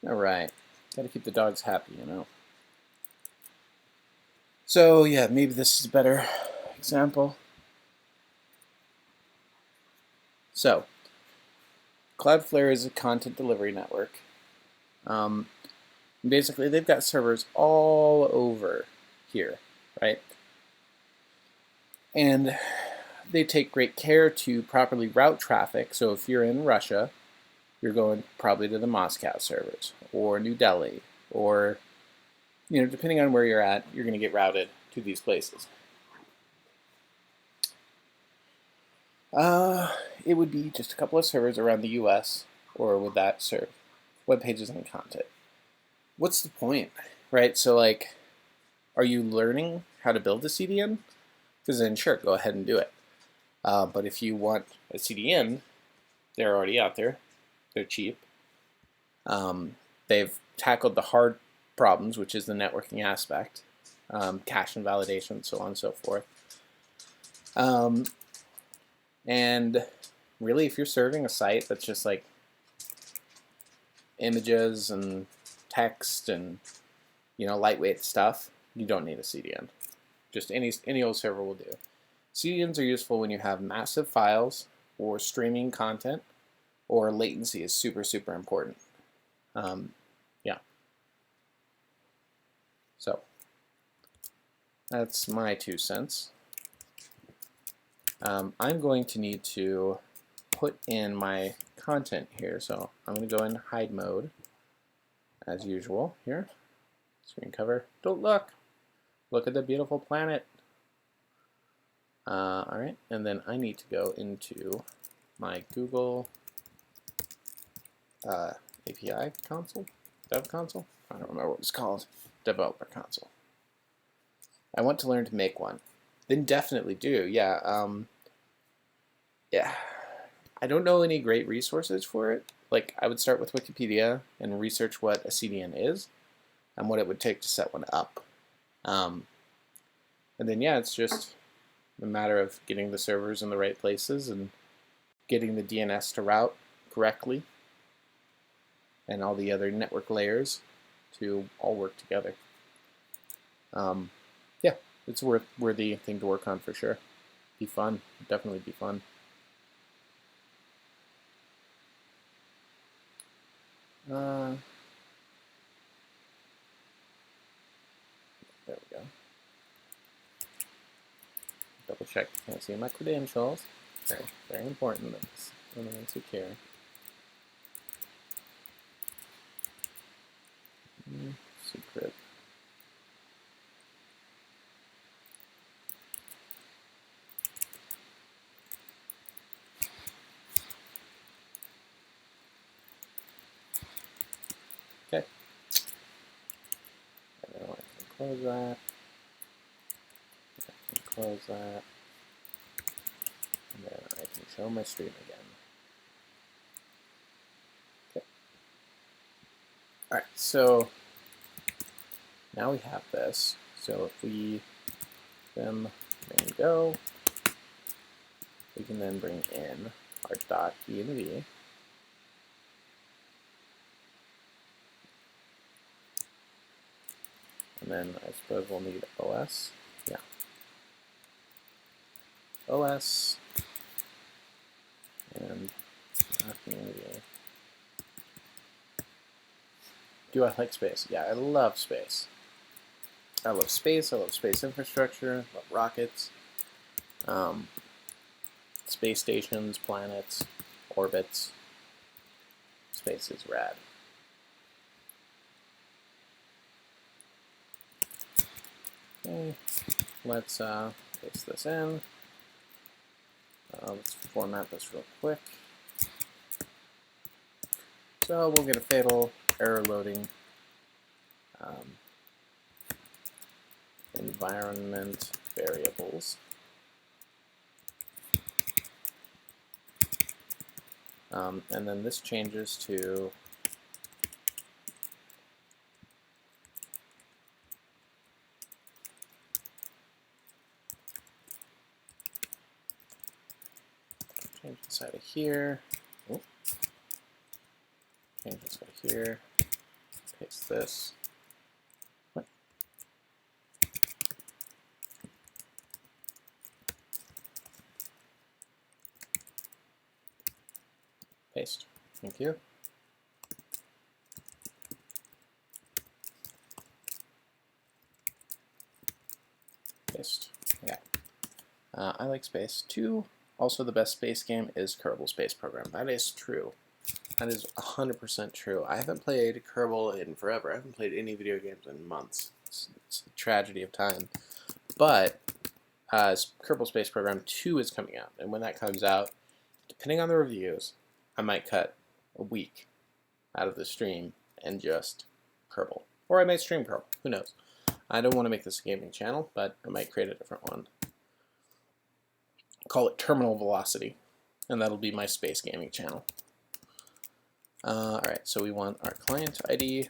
All right. Got to keep the dogs happy, you know. So yeah, maybe this is a better example. So Cloudflare is a content delivery network. Basically, they've got servers all over here, right? And they take great care to properly route traffic. So if you're in Russia, you're going probably to the Moscow servers or New Delhi, or depending on where you're at, you're going to get routed to these places. It would be just a couple of servers around the US, or would that serve web pages and content? What's the point, right? So like, are you learning how to build a CDN? Because then sure, go ahead and do it. But if you want a CDN, they're already out there. They're cheap. They've tackled the hard problems, which is the networking aspect, cache invalidation, so on and so forth. And really, if you're serving a site that's just like images and text and lightweight stuff, you don't need a CDN. Just any old server will do. CDNs are useful when you have massive files or streaming content, or latency is super, super important. Yeah. So that's my 2 cents. I'm going to need to put in my content here. So I'm going to go in hide mode as usual here. Screen cover. Don't look. Look at the beautiful planet. All right, and then I need to go into my Google API console, Dev console. I don't remember what it's called. Developer console. I want to learn to make one. Then definitely do. Yeah. Yeah. I don't know any great resources for it. Like, I would start with Wikipedia and research what a CDN is and what it would take to set one up. And then, yeah, it's just a matter of getting the servers in the right places and getting the DNS to route correctly and all the other network layers to all work together. Yeah, it's a worthy thing to work on for sure. Be fun. Definitely be fun. There we go. Double check. Can't see my credentials. Very, very important. That's remain secure. Secret. Okay. And then I can close that. I can close that. And then I can show my stream again. Okay. Alright, so now we have this. So if we vim main go, we can then bring in our .env. And then I suppose we'll need OS. Yeah. OS and .env. Do I like space? Yeah, I love space. I love space. I love space infrastructure. I love rockets. Space stations, planets, orbits. Space is rad. Okay, let's paste this in. Let's format this real quick. So we'll get a fatal error loading environment variables. And then this changes to change inside of here. Oh. Change inside of here. paste this. What? Paste. Thank you. Paste. Yeah. I like space. 2. Also, the best space game is Kerbal Space Program. That is true. That is 100% true. I haven't played Kerbal in forever. I haven't played any video games in months. It's a tragedy of time. But Kerbal Space Program 2 is coming out. And when that comes out, depending on the reviews, I might cut a week out of the stream and just Kerbal. Or I might stream Kerbal. Who knows? I don't want to make this a gaming channel, but I might create a different one. Call it Terminal Velocity, and that'll be my space gaming channel. Alright, so we want our client ID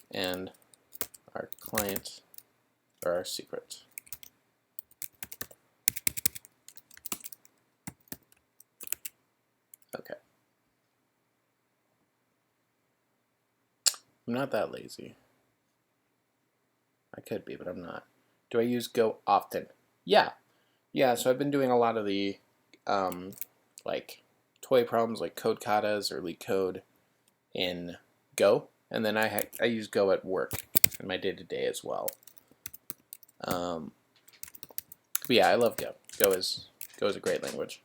and our client, or our secret. Okay. I'm not that lazy. I could be, but I'm not. Do I use Go often? Yeah. Yeah, so I've been doing a lot of the like toy problems like code katas or LeetCode in Go, and then I use Go at work in my day-to-day as well. But yeah, I love Go. Go is a great language.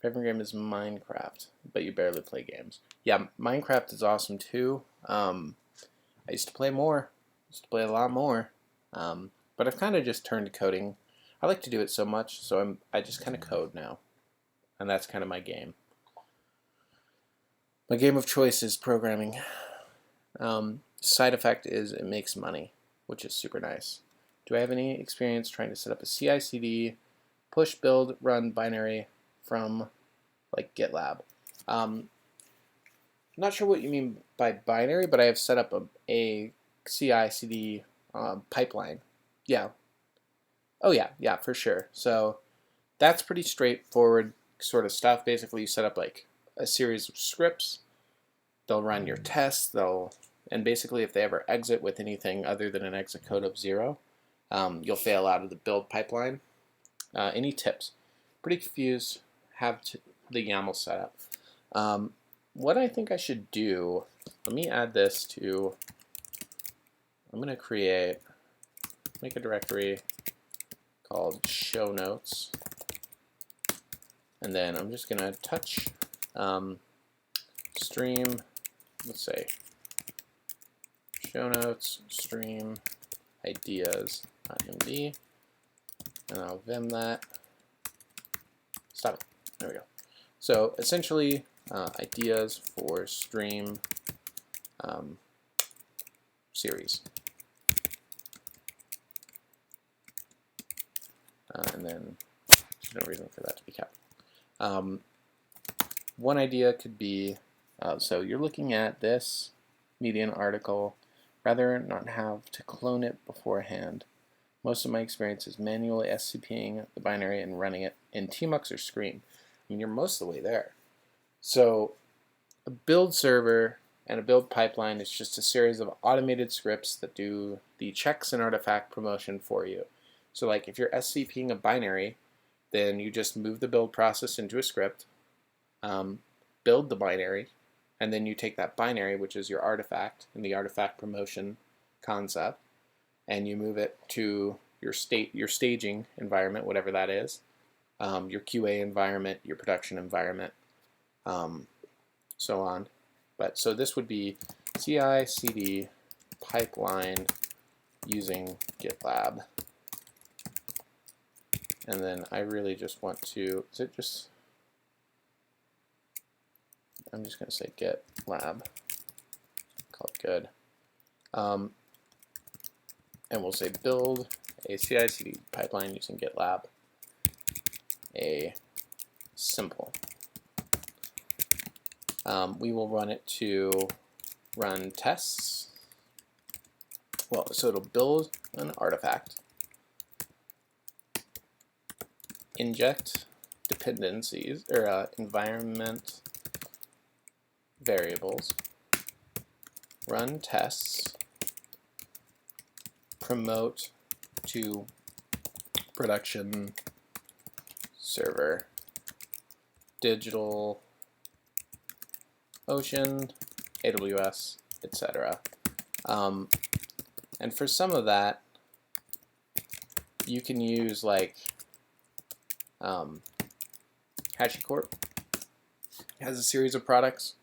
Favorite game is Minecraft, but you barely play games. Yeah, Minecraft is awesome too. I used to play more. Used to play a lot more. But I've kind of just turned to coding. I like to do it so much, so I just kind of code now. And that's kind of my game. My game of choice is programming. Side effect is it makes money, which is super nice. Do I have any experience trying to set up a CI/CD, push, build, run binary from like GitLab? I'm not sure what you mean by binary, but I have set up a CI/CD pipeline. Yeah. Oh yeah, yeah, for sure. So that's pretty straightforward sort of stuff. Basically, you set up like a series of scripts. They'll run your tests. And basically, if they ever exit with anything other than an exit code of 0, you'll fail out of the build pipeline. Any tips? Pretty confused. Have the YAML set up. What I think I should do, let me add this to, I'm going to make a directory called show notes, and then I'm just going to touch stream, let's say show notes stream ideas.md, and I'll vim that. Stop it. There we go. So essentially, ideas for stream series. And then there's no reason for that to be kept. One idea could be, so you're looking at this Medium article, rather not have to clone it beforehand. Most of my experience is manually SCPing the binary and running it in Tmux or Scream. I mean, you're most of the way there. So a build server and a build pipeline is just a series of automated scripts that do the checks and artifact promotion for you. So like if you're SCPing a binary, then you just move the build process into a script, build the binary, and then you take that binary, which is your artifact in the artifact promotion concept, and you move it to your staging environment, whatever that is, your QA environment, your production environment, so on. But so this would be CI/CD pipeline using GitLab. And then I really just want to, I'm just going to say GitLab, call it good. And we'll say build a CI/CD pipeline using GitLab, a simple. We will run it to run tests. Well, so it'll build an artifact, inject dependencies, or environment variables, run tests, promote to production server, DigitalOcean, AWS, etc. And for some of that, you can use like HashiCorp has a series of products.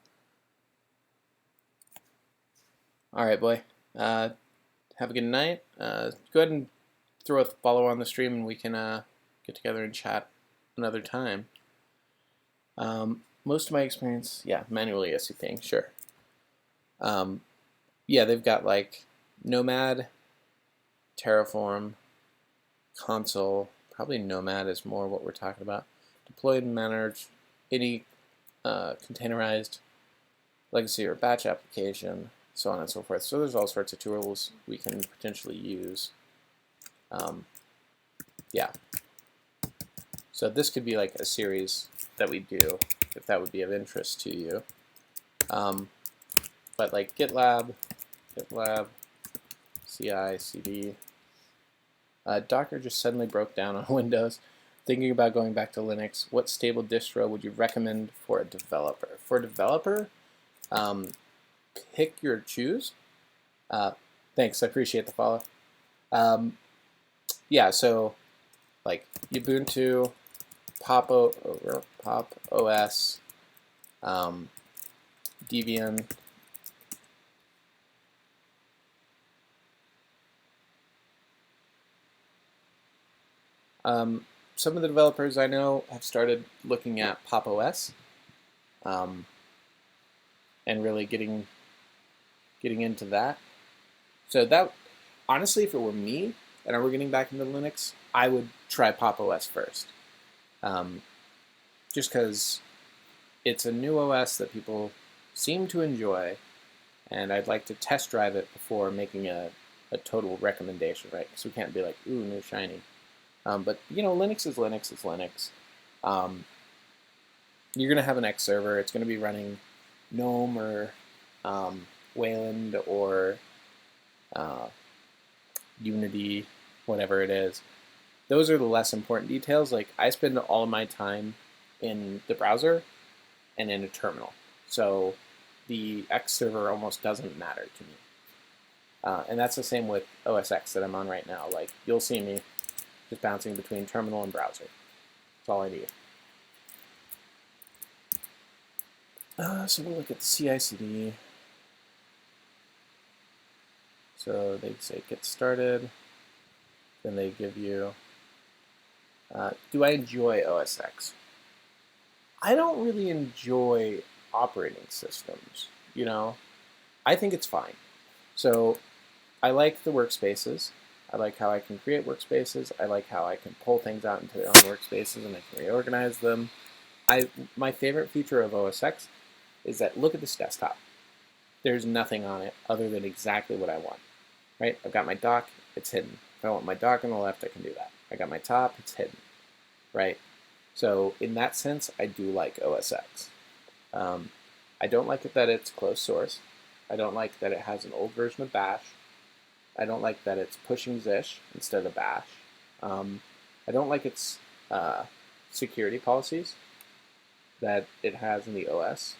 All right, boy. Have a good night. Go ahead and throw a follow on the stream, and we can get together and chat another time. Most of my experience, yeah, manually SCPing, sure. Yeah, they've got like Nomad, Terraform, Console. Probably Nomad is more what we're talking about. Deployed and managed any containerized legacy or batch application, so on and so forth. So there's all sorts of tools we can potentially use. Yeah. So this could be like a series that we do, if that would be of interest to you. But like GitLab, CI, CD. Docker just suddenly broke down on Windows. Thinking about going back to Linux, what stable distro would you recommend for a developer? For a developer, pick your choose. Thanks, I appreciate the follow. Yeah, so like Ubuntu, Pop OS, Debian. Some of the developers I know have started looking at Pop OS, and really getting into that. So that, honestly, if it were me and I were getting back into Linux, I would try Pop OS first. Just because it's a new OS that people seem to enjoy, and I'd like to test drive it before making a total recommendation, right? Because we can't be like, ooh, new shiny. But you know, Linux is Linux is Linux. You're going to have an X server. It's going to be running GNOME or Wayland or Unity, whatever it is. Those are the less important details. Like, I spend all of my time in the browser and in a terminal. So the X server almost doesn't matter to me. And that's the same with OS X that I'm on right now. Like, you'll see me just bouncing between terminal and browser. That's all I need. So we'll look at the CI/CD. So they say get started. Then they give you, do I enjoy OS X? I don't really enjoy operating systems, you know? I think it's fine. So I like the workspaces. I like how I can create workspaces. I like how I can pull things out into their own workspaces and I can reorganize them. My favorite feature of OS X is that, look at this desktop. There's nothing on it other than exactly what I want, right? I've got my dock, it's hidden. If I want my dock on the left, I can do that. I got my top, it's hidden, right? So in that sense, I do like OS X. I don't like it that it's closed source. I don't like that it has an old version of Bash. I don't like that it's pushing Zish instead of Bash. I don't like its security policies that it has in the OS.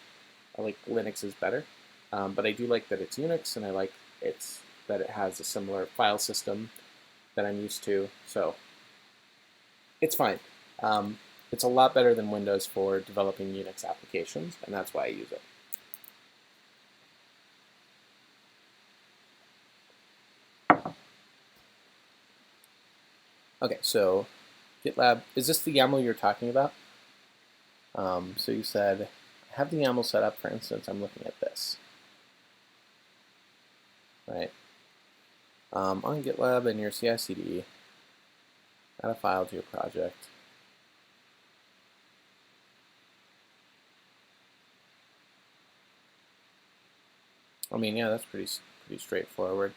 I like Linux is better. But I do like that it's Unix, and I like that it has a similar file system that I'm used to. So it's fine. It's a lot better than Windows for developing Unix applications, and that's why I use it. Okay, so GitLab, is this the YAML you're talking about? So you said, I have the YAML set up. For instance, I'm looking at this, right? On GitLab and your CI/CD, add a file to your project. I mean, yeah, that's pretty straightforward.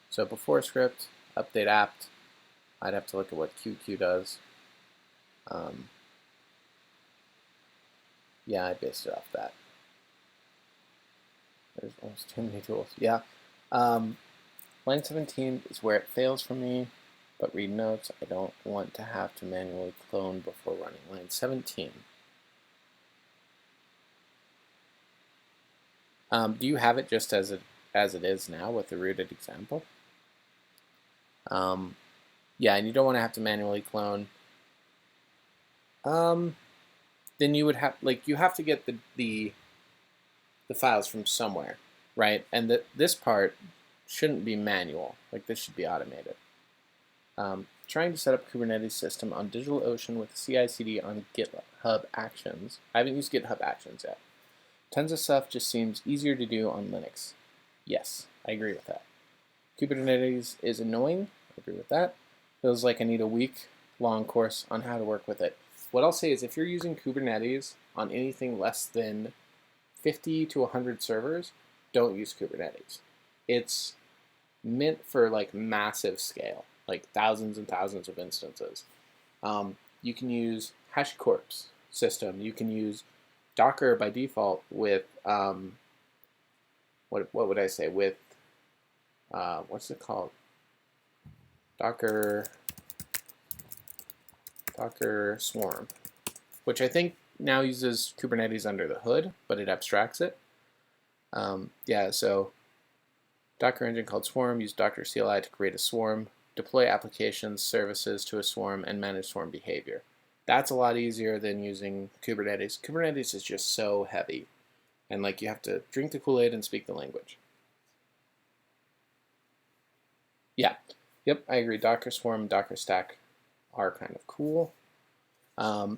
So before script, update apt, I'd have to look at what QQ does. Yeah, I based it off that. There's almost too many tools. Yeah. Line 17 is where it fails for me, but read notes. I don't want to have to manually clone before running line 17. Do you have it just as it is now with the rooted example? Yeah, and you don't want to have to manually clone. Then you would have you have to get the files from somewhere, right? And this part shouldn't be manual. Like this should be automated. Trying to set up Kubernetes system on DigitalOcean with CI/CD on GitHub Actions. I haven't used GitHub Actions yet. Tons of stuff just seems easier to do on Linux. Yes, I agree with that. Kubernetes is annoying. I agree with that. Feels like I need a week-long course on how to work with it. What I'll say is if you're using Kubernetes on anything less than 50 to 100 servers, don't use Kubernetes. It's meant for like massive scale, like thousands and thousands of instances. You can use HashiCorp's system. You can use Docker by default with what would I say with what's it called? Docker Swarm, which I think now uses Kubernetes under the hood, but it abstracts it. Yeah, so Docker engine called Swarm, use Docker CLI to create a swarm, deploy applications, services to a swarm, and manage swarm behavior. That's a lot easier than using Kubernetes. Kubernetes is just so heavy, and like you have to drink the Kool-Aid and speak the language. Yeah, yep, I agree. Docker Swarm, Docker Stack are kind of cool. All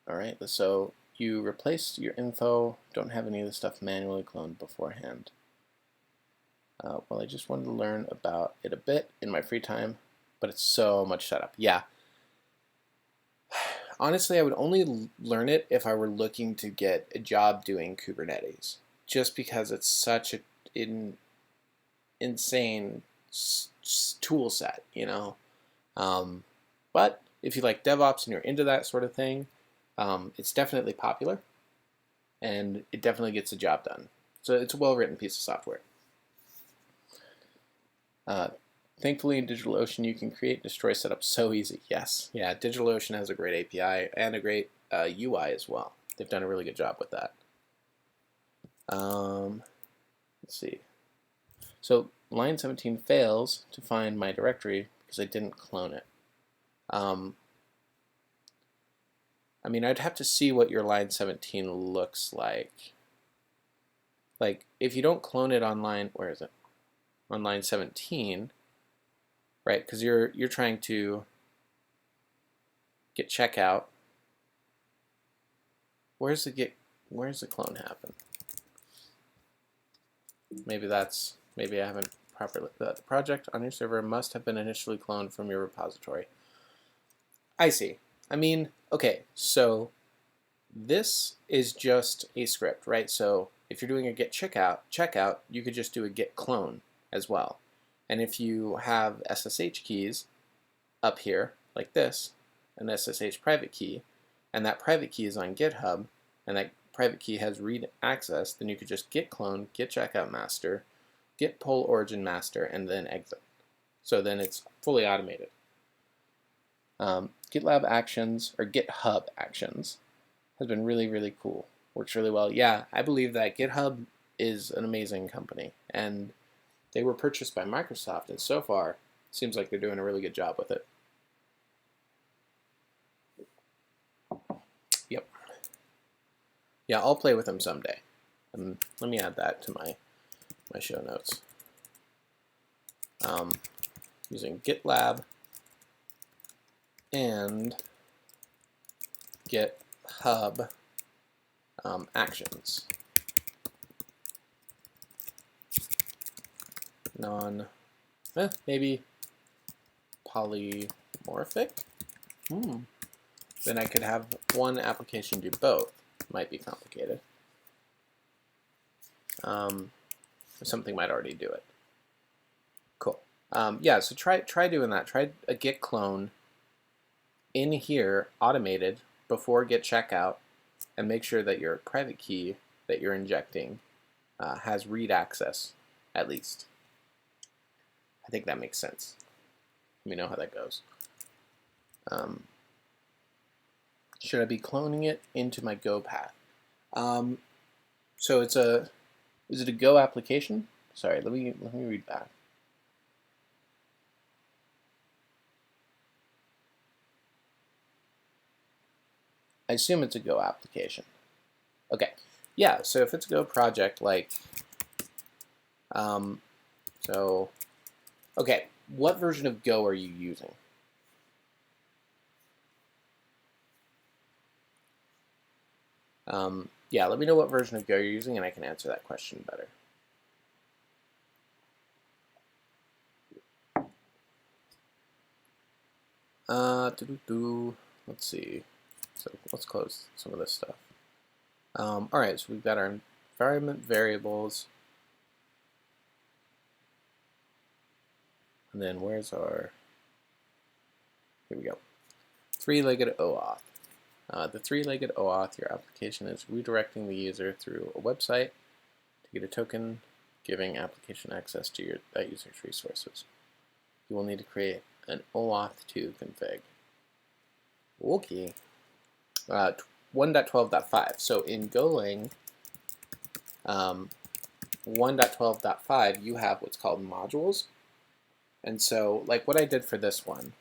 right, so you replaced your info, don't have any of the stuff manually cloned beforehand. Well, I just wanted to learn about it a bit in my free time, but it's so much setup. Yeah. Honestly, I would only learn it if I were looking to get a job doing Kubernetes, just because it's such an insane tool set, you know. But if you like DevOps and you're into that sort of thing, it's definitely popular, and it definitely gets the job done. So it's a well-written piece of software. Thankfully, in DigitalOcean, you can create and destroy setups so easy. Yes, yeah, DigitalOcean has a great API and a great UI as well. They've done a really good job with that. Let's see. So line 17 fails to find my directory because I didn't clone it. I mean, I'd have to see what your line 17 looks like. Like, if you don't clone it on line, where is it? On line 17, right? Because you're trying to get checkout. Where's the clone happen? Maybe I haven't properly. The project on your server must have been initially cloned from your repository. I see. I mean, okay, so this is just a script, right? So if you're doing a get checkout, you could just do a get clone as well. And if you have SSH keys up here, like this, an SSH private key, and that private key is on GitHub, and that private key has read access, then you could just git clone, git checkout master, git pull origin master, and then exit. So then it's fully automated. GitLab Actions, or GitHub Actions, has been really, really cool. Works really well. Yeah, I believe that GitHub is an amazing company, and they were purchased by Microsoft, and so far, it seems like they're doing a really good job with it. Yep. Yeah, I'll play with them someday. And let me add that to my show notes. Using GitLab and GitHub Actions. Maybe polymorphic? Then I could have one application do both. Might be complicated. Something might already do it. Cool. Yeah, so try doing that. Try a git clone in here automated before git checkout and make sure that your private key that you're injecting has read access at least. I think that makes sense. Let me know how that goes. Should I be cloning it into my Go path? So is it a Go application? Sorry, let me read back. I assume it's a Go application. Okay, yeah, so if it's a Go project, like, okay, what version of Go are you using? Yeah, let me know what version of Go you're using and I can answer that question better. Let's see. So let's close some of this stuff. All right, so we've got our environment variables. And then where's our, here we go. Three-legged OAuth. The three-legged OAuth, your application is redirecting the user through a website to get a token giving application access to that user's resources. You will need to create an OAuth2 config. Okay. 1.12.5. So in Golang 1.12.5, you have what's called modules. And so, like what I did for this one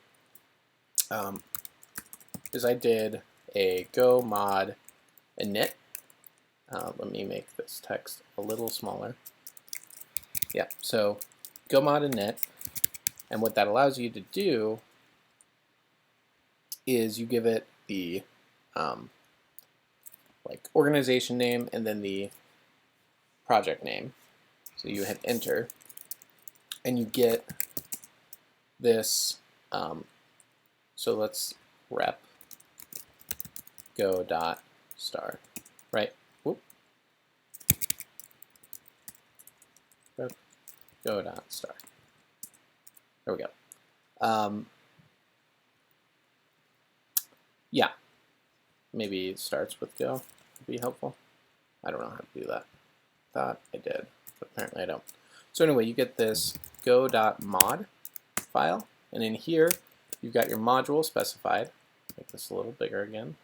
is I did a go mod init. Let me make this text a little smaller. Yeah, so go mod init, and what that allows you to do is you give it the like organization name and then the project name. So you hit enter, and you get this. So let's rep go dot star, right? Whoop. Rep go dot star. There we go. Yeah, maybe it starts with go would be helpful. I don't know how to do that. Thought I did, but apparently I don't. So anyway, you get this go.mod file, and in here you've got your module specified. Make this a little bigger again.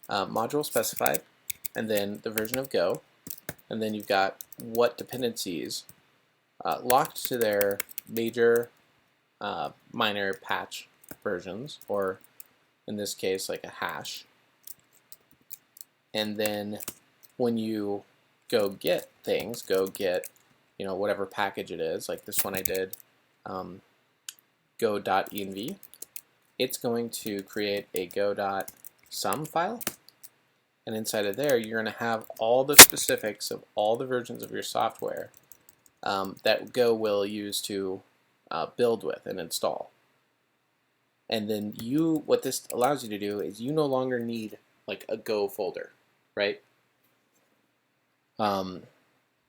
Module specified, and then the version of Go, and then you've got what dependencies locked to their major, minor patch versions, or in this case like a hash. And then when you go get things, go get whatever package it is, like this one I did, go.env, it's going to create a go.sum file, and inside of there you're going to have all the specifics of all the versions of your software that Go will use to build with and install. And then what this allows you to do is you no longer need like a Go folder, right?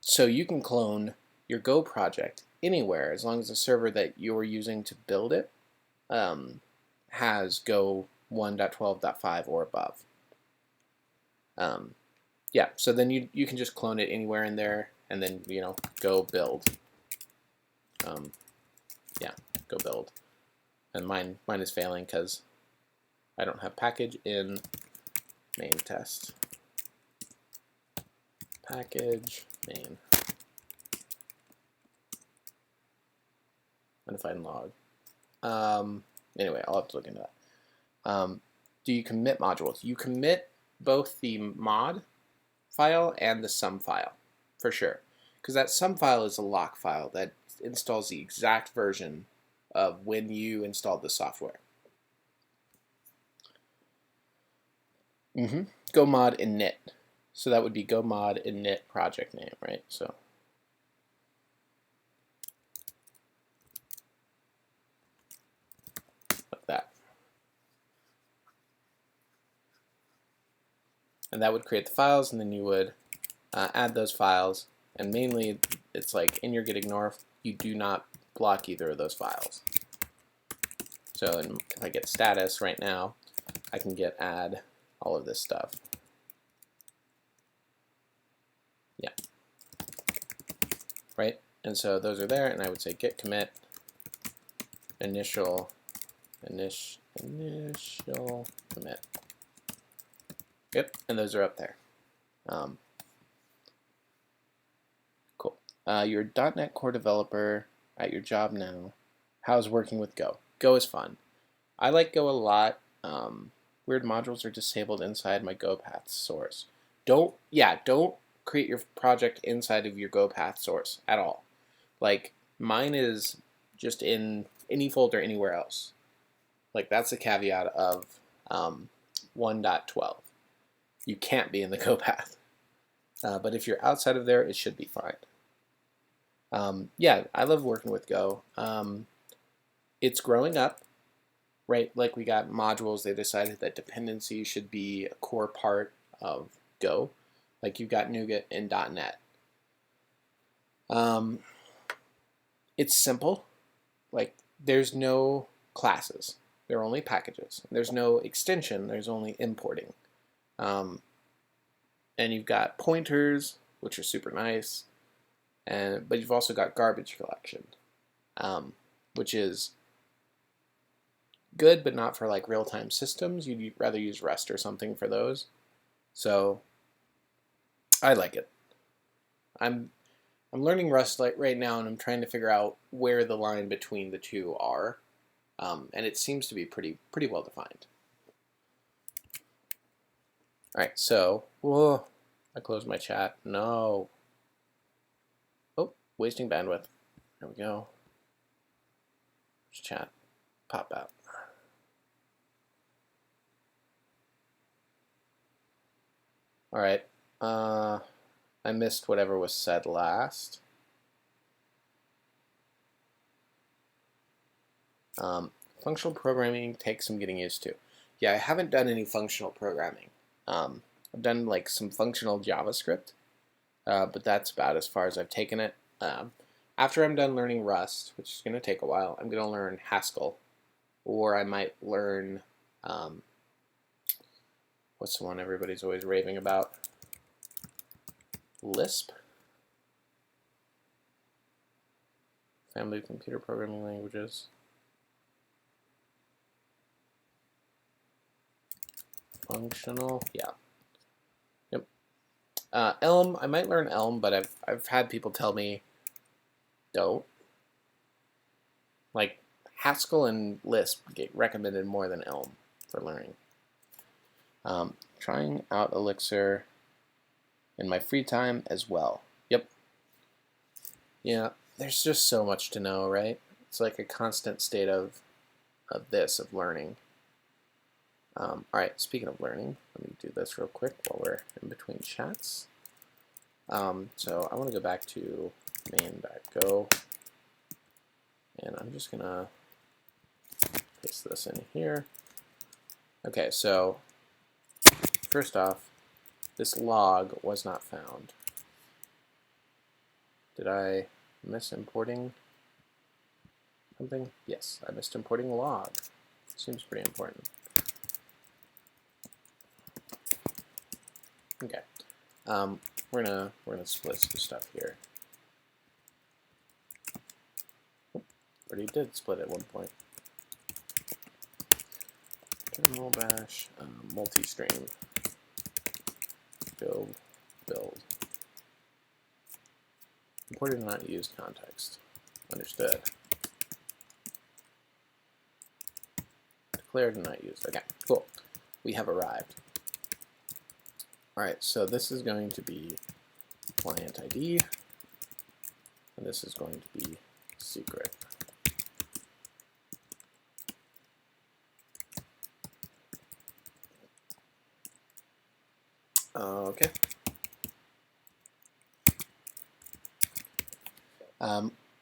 So you can clone your Go project anywhere as long as the server that you're using to build it has Go 1.12.5 or above. Yeah, so then you can just clone it anywhere in there, and then go build. Yeah, go build. And mine is failing because I don't have package in main test. Package main. Undefined log. Anyway, I'll have to look into that. Do you commit modules? You commit both the mod file and the sum file, for sure. Because that sum file is a lock file that installs the exact version of when you installed the software. Go mod init. So that would be go mod init project name, right? So like that. And that would create the files, and then you would add those files. And mainly, it's like in your gitignore, you do not block either of those files. So if I get status right now, I can get add all of this stuff. Yeah. Right? And so those are there, and I would say git commit initial commit. Yep, and those are up there. Cool. You're a .NET Core developer at your job now. How's working with Go? Go is fun. I like Go a lot. Weird modules are disabled inside my GoPath source. Don't create your project inside of your GoPath source at all. Like, mine is just in any folder anywhere else. Like, that's the caveat of 1.12. You can't be in the GoPath. But if you're outside of there, it should be fine. Yeah, I love working with Go. It's growing up, right? Like we got modules, they decided that dependency should be a core part of Go. Like you've got NuGet and .NET. It's simple. Like there's no classes. There are only packages. There's no extension. There's only importing. And you've got pointers, which are super nice. But you've also got garbage collection, which is good, but not for like real-time systems. You'd rather use Rust or something for those. So I like it. I'm learning Rust right now, and I'm trying to figure out where the line between the two are, and it seems to be pretty well defined. All right, so whoa, I closed my chat. No. Oh, wasting bandwidth. There we go. Just chat. Pop out. All right. I missed whatever was said last. Functional programming takes some getting used to. Yeah, I haven't done any functional programming. I've done like some functional JavaScript, but that's about as far as I've taken it. After I'm done learning Rust, which is going to take a while, I'm going to learn Haskell, or I might learn, what's the one everybody's always raving about? Lisp? Family of computer programming languages. Functional, yeah. Yep. Elm, I might learn Elm, but I've had people tell me don't. Like Haskell and Lisp get recommended more than Elm for learning. Trying out Elixir in my free time as well. Yep. Yeah, there's just so much to know, right? It's like a constant state of learning. All right, speaking of learning, let me do this real quick while we're in between chats. So I want to go back to main.go, and I'm just gonna paste this in here. Okay, so first off, this log was not found. Did I miss importing something? Yes, I missed importing log. Seems pretty important. Okay, we're gonna split some stuff here. Already did split at one point. Terminal bash multi-stream go build. Imported and not used context. Understood. Declared and not used. Okay, cool. We have arrived. All right, so this is going to be client ID, and this is going to be secret. Okay.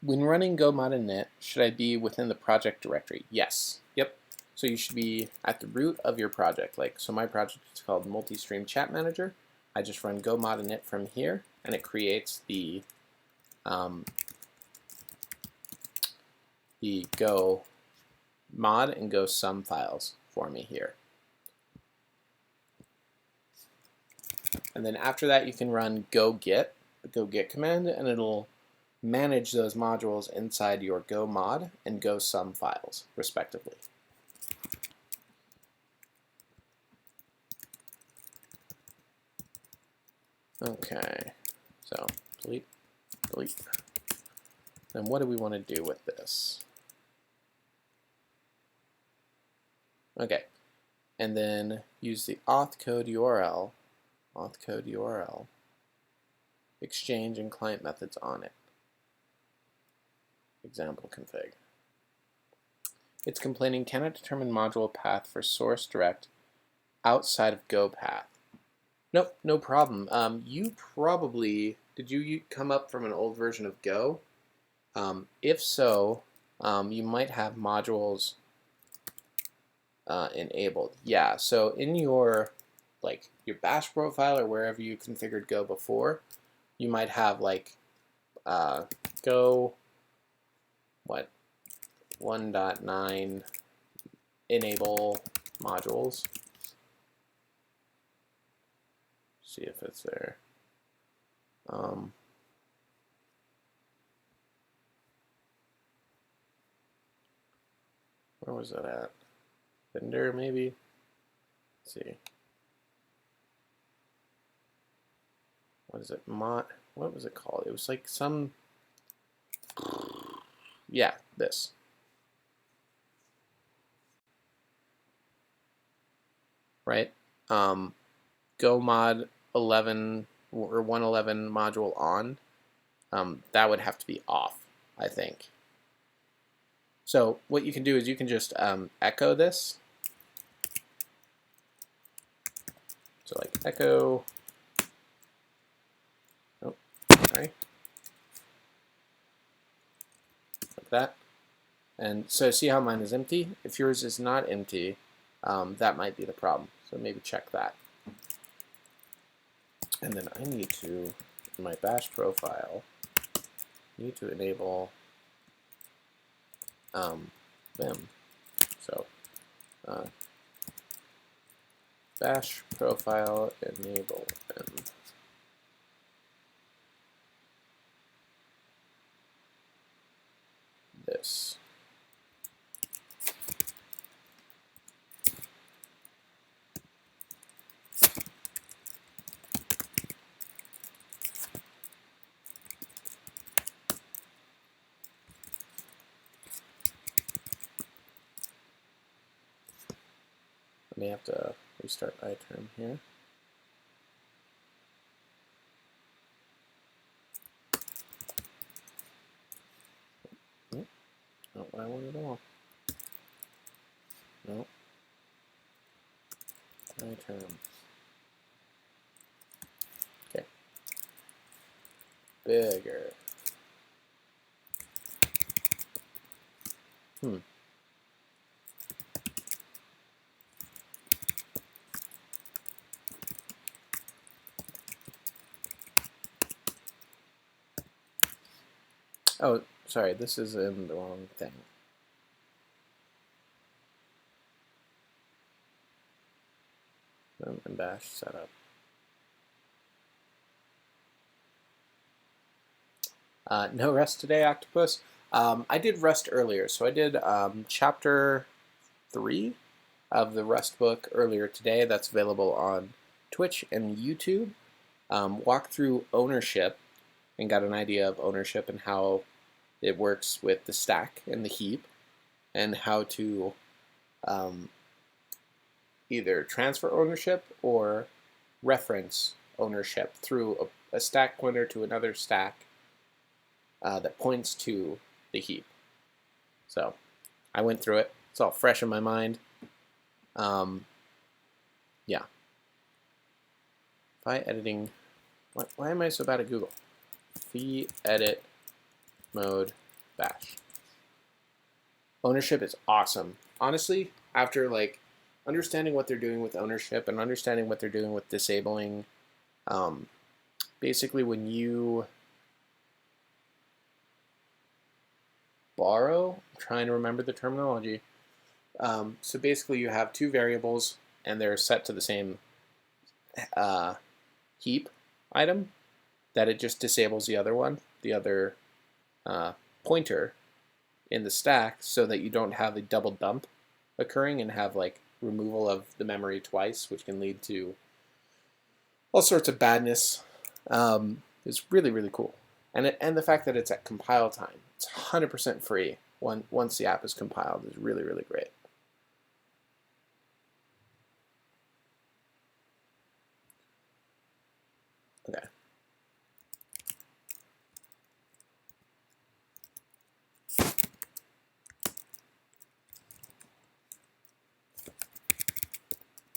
When running go mod init, should I be within the project directory? Yes. Yep. So you should be at the root of your project. Like, so my project is called Multi-Stream Chat Manager. I just run go mod init from here, and it creates the Go mod and go sum files for me here. And then after that, you can run go get command, and it'll manage those modules inside your go mod and go sum files, respectively. Okay, so delete. Then what do we want to do with this? Okay, and then use the auth code URL, exchange and client methods on it. Example config. It's complaining, cannot determine module path for source direct outside of go path. Nope, no problem. You probably, did you come up from an old version of Go? If so, you might have modules enabled. Yeah, so in your your bash profile or wherever you configured Go before, you might have Go 1.9 enable modules. See if it's there. Where was that at? Vendor, maybe? Let's see. What is it? What was it called? It was like some. Yeah, this. Right? Go mod 11 or 111 module on. That would have to be off, I think. So what you can do is you can just echo this. So like echo. Oh, sorry. Like that. And so see how mine is empty? If yours is not empty, that might be the problem. So maybe check that. And then I need to, in my bash profile, need to enable vim. So bash profile enable vim. This. I may have to restart iTerm here. Not what I want at all. No. iTerm. Okay. Bigger. Oh, sorry, this is in the wrong thing. And bash setup. No rest today, Octopus. I did Rust earlier, so I did chapter 3 of the Rust book earlier today. That's available on Twitch and YouTube. Walked through ownership and got an idea of ownership and how it works with the stack and the heap, and how to either transfer ownership or reference ownership through a stack pointer to another stack that points to the heap. So I went through it. It's all fresh in my mind. Yeah. Phi editing. Why am I so bad at Google? Phi edit mode bash. Ownership is awesome. Honestly, after understanding what they're doing with ownership and understanding what they're doing with disabling, basically when you borrow, I'm trying to remember the terminology, So basically you have two variables and they're set to the same heap item, that it just disables the other one, the other pointer in the stack, so that you don't have a double dump occurring and have like removal of the memory twice, which can lead to all sorts of badness. It's really, really cool. And the fact that it's at compile time, it's 100% free once the app is compiled, is really, really great. Okay.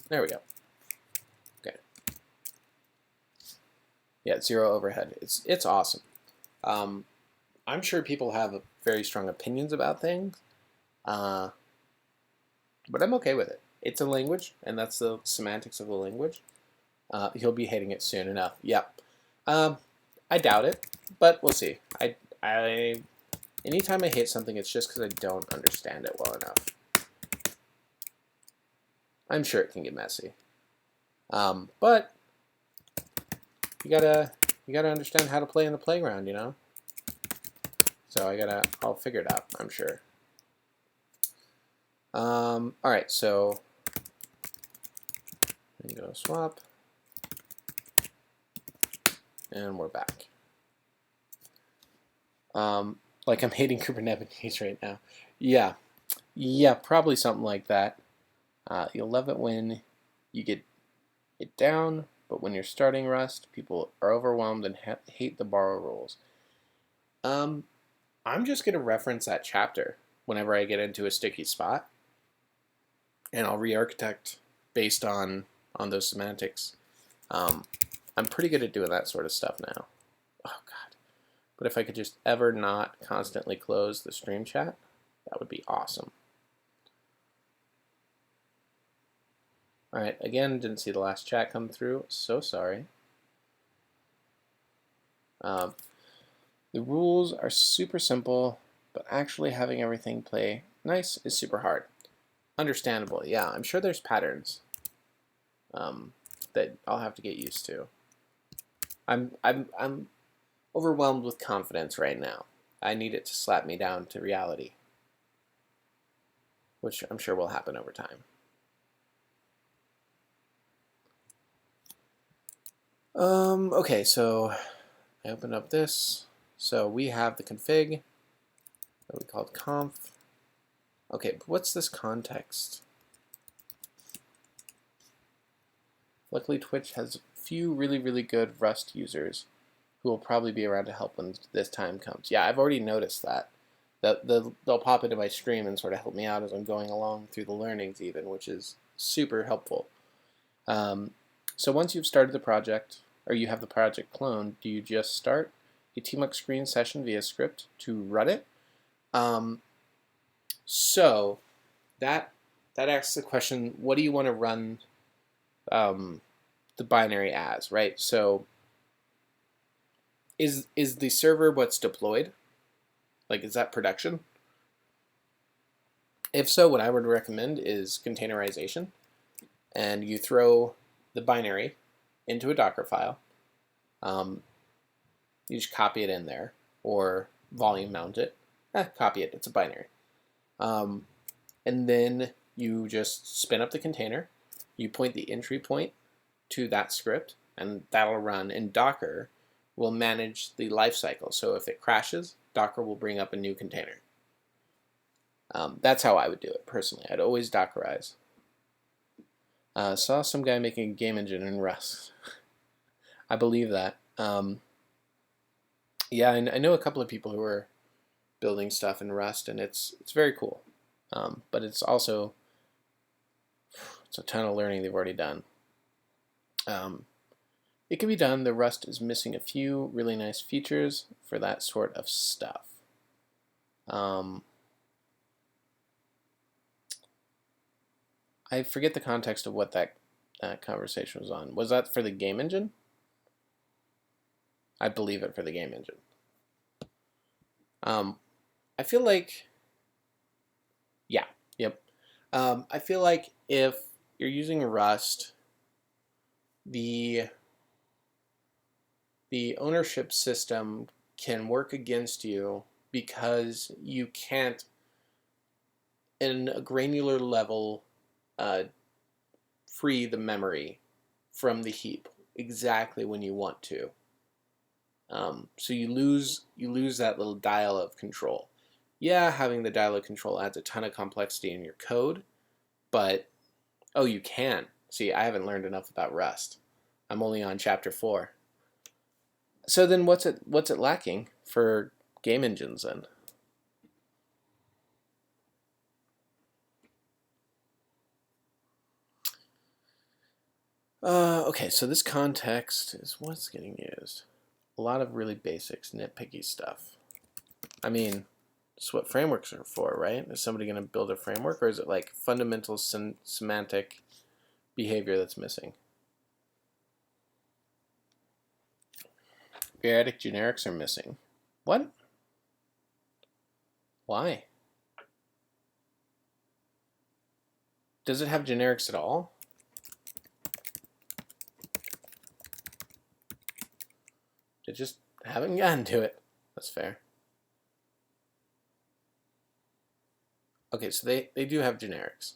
There we go. Okay. Yeah, zero overhead. It's awesome. I'm sure people have very strong opinions about things, but I'm okay with it. It's a language, and that's the semantics of the language. He'll be hating it soon enough. Yep. I doubt it, but we'll see. Anytime I hate something, it's just because I don't understand it well enough. I'm sure it can get messy, but you gotta understand how to play in the playground, you know. So I'll figure it out, I'm sure. All right, so I'm gonna swap, and we're back. Like I'm hating Kubernetes right now. Yeah, probably something like that. You'll love it when you get it down, but when you're starting Rust, people are overwhelmed and hate the borrow rules. I'm just going to reference that chapter whenever I get into a sticky spot, and I'll re-architect based on those semantics. I'm pretty good at doing that sort of stuff now. Oh, God. But if I could just ever not constantly close the stream chat, that would be awesome. All right, again, didn't see the last chat come through. So sorry. The rules are super simple, but actually having everything play nice is super hard. Understandable, yeah. I'm sure there's patterns that I'll have to get used to. I'm overwhelmed with confidence right now. I need it to slap me down to reality, which I'm sure will happen over time. Okay, so I opened up this. So we have the config that we called conf. Okay, but what's this context? Luckily, Twitch has a few really, really good Rust users who will probably be around to help when this time comes. Yeah, I've already noticed that. They'll pop into my stream and sort of help me out as I'm going along through the learnings even, which is super helpful. So once you've started the project, or you have the project cloned, do you just start a tmux screen session via script to run it? So that asks the question, what do you want to run the binary as, right? So is the server what's deployed? Like, is that production? If so, what I would recommend is containerization, and you throw the binary into a Docker file. You just copy it in there, or volume mount it. Copy it, it's a binary. And then you just spin up the container, you point the entry point to that script, and that'll run, and Docker will manage the lifecycle. So if it crashes, Docker will bring up a new container. That's how I would do it personally. I'd always Dockerize. Saw some guy making a game engine in Rust. I believe that. Yeah, I know a couple of people who are building stuff in Rust, and it's very cool. But it's also a ton of learning they've already done. It can be done. The Rust is missing a few really nice features for that sort of stuff. I forget the context of what that conversation was on. Was that for the game engine? I believe it for the game engine. I feel like, yeah, yep. I feel like if you're using Rust, the ownership system can work against you because you can't, in a granular level, free the memory from the heap exactly when you want to. So you lose that little dial of control. Yeah, having the dial of control adds a ton of complexity in your code, but oh, you can. See, I haven't learned enough about Rust. I'm only on chapter 4. So then what's it lacking for game engines then? Okay, so this context is what's getting used. A lot of really basics, nitpicky stuff. I mean, it's what frameworks are for, right? Is somebody going to build a framework, or is it like fundamental semantic behavior that's missing? Periodic generics are missing. What? Why? Does it have generics at all? They just haven't gotten to it. That's fair. Okay, so they do have generics.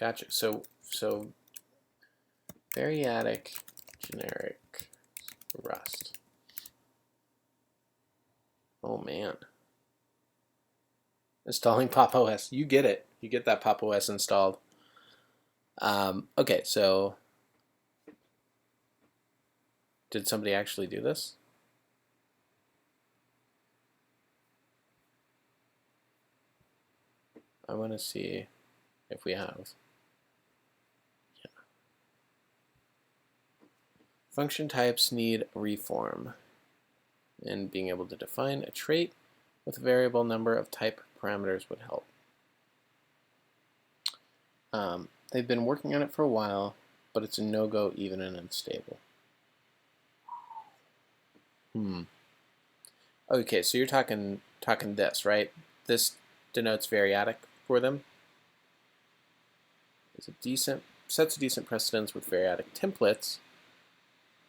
Gotcha. So variadic generic Rust. Oh man. Installing Pop! OS. You get it. You get that Pop! OS installed. Okay, so did somebody actually do this? I want to see if we have. Yeah. Function types need reform, and being able to define a trait with a variable number of type parameters would help. They've been working on it for a while, but it's a no-go even in unstable. Okay, so you're talking this, right? This denotes variadic for them. It's sets a decent precedence with variadic templates.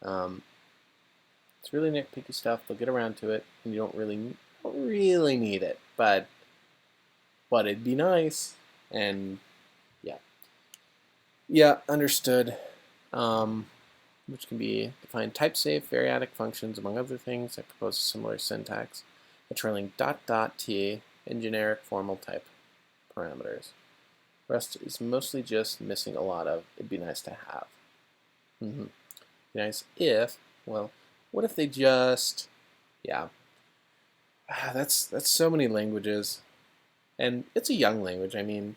It's really nitpicky stuff. They'll get around to it, and you don't really need it, but it'd be nice. And yeah, understood. Which can be defined type-safe, variadic functions, among other things. I propose a similar syntax, a trailing ... t and generic formal type parameters. Rust is mostly just missing a lot of it'd be nice to have. Be nice if, well, what if they just, yeah. That's so many languages, and it's a young language. I mean,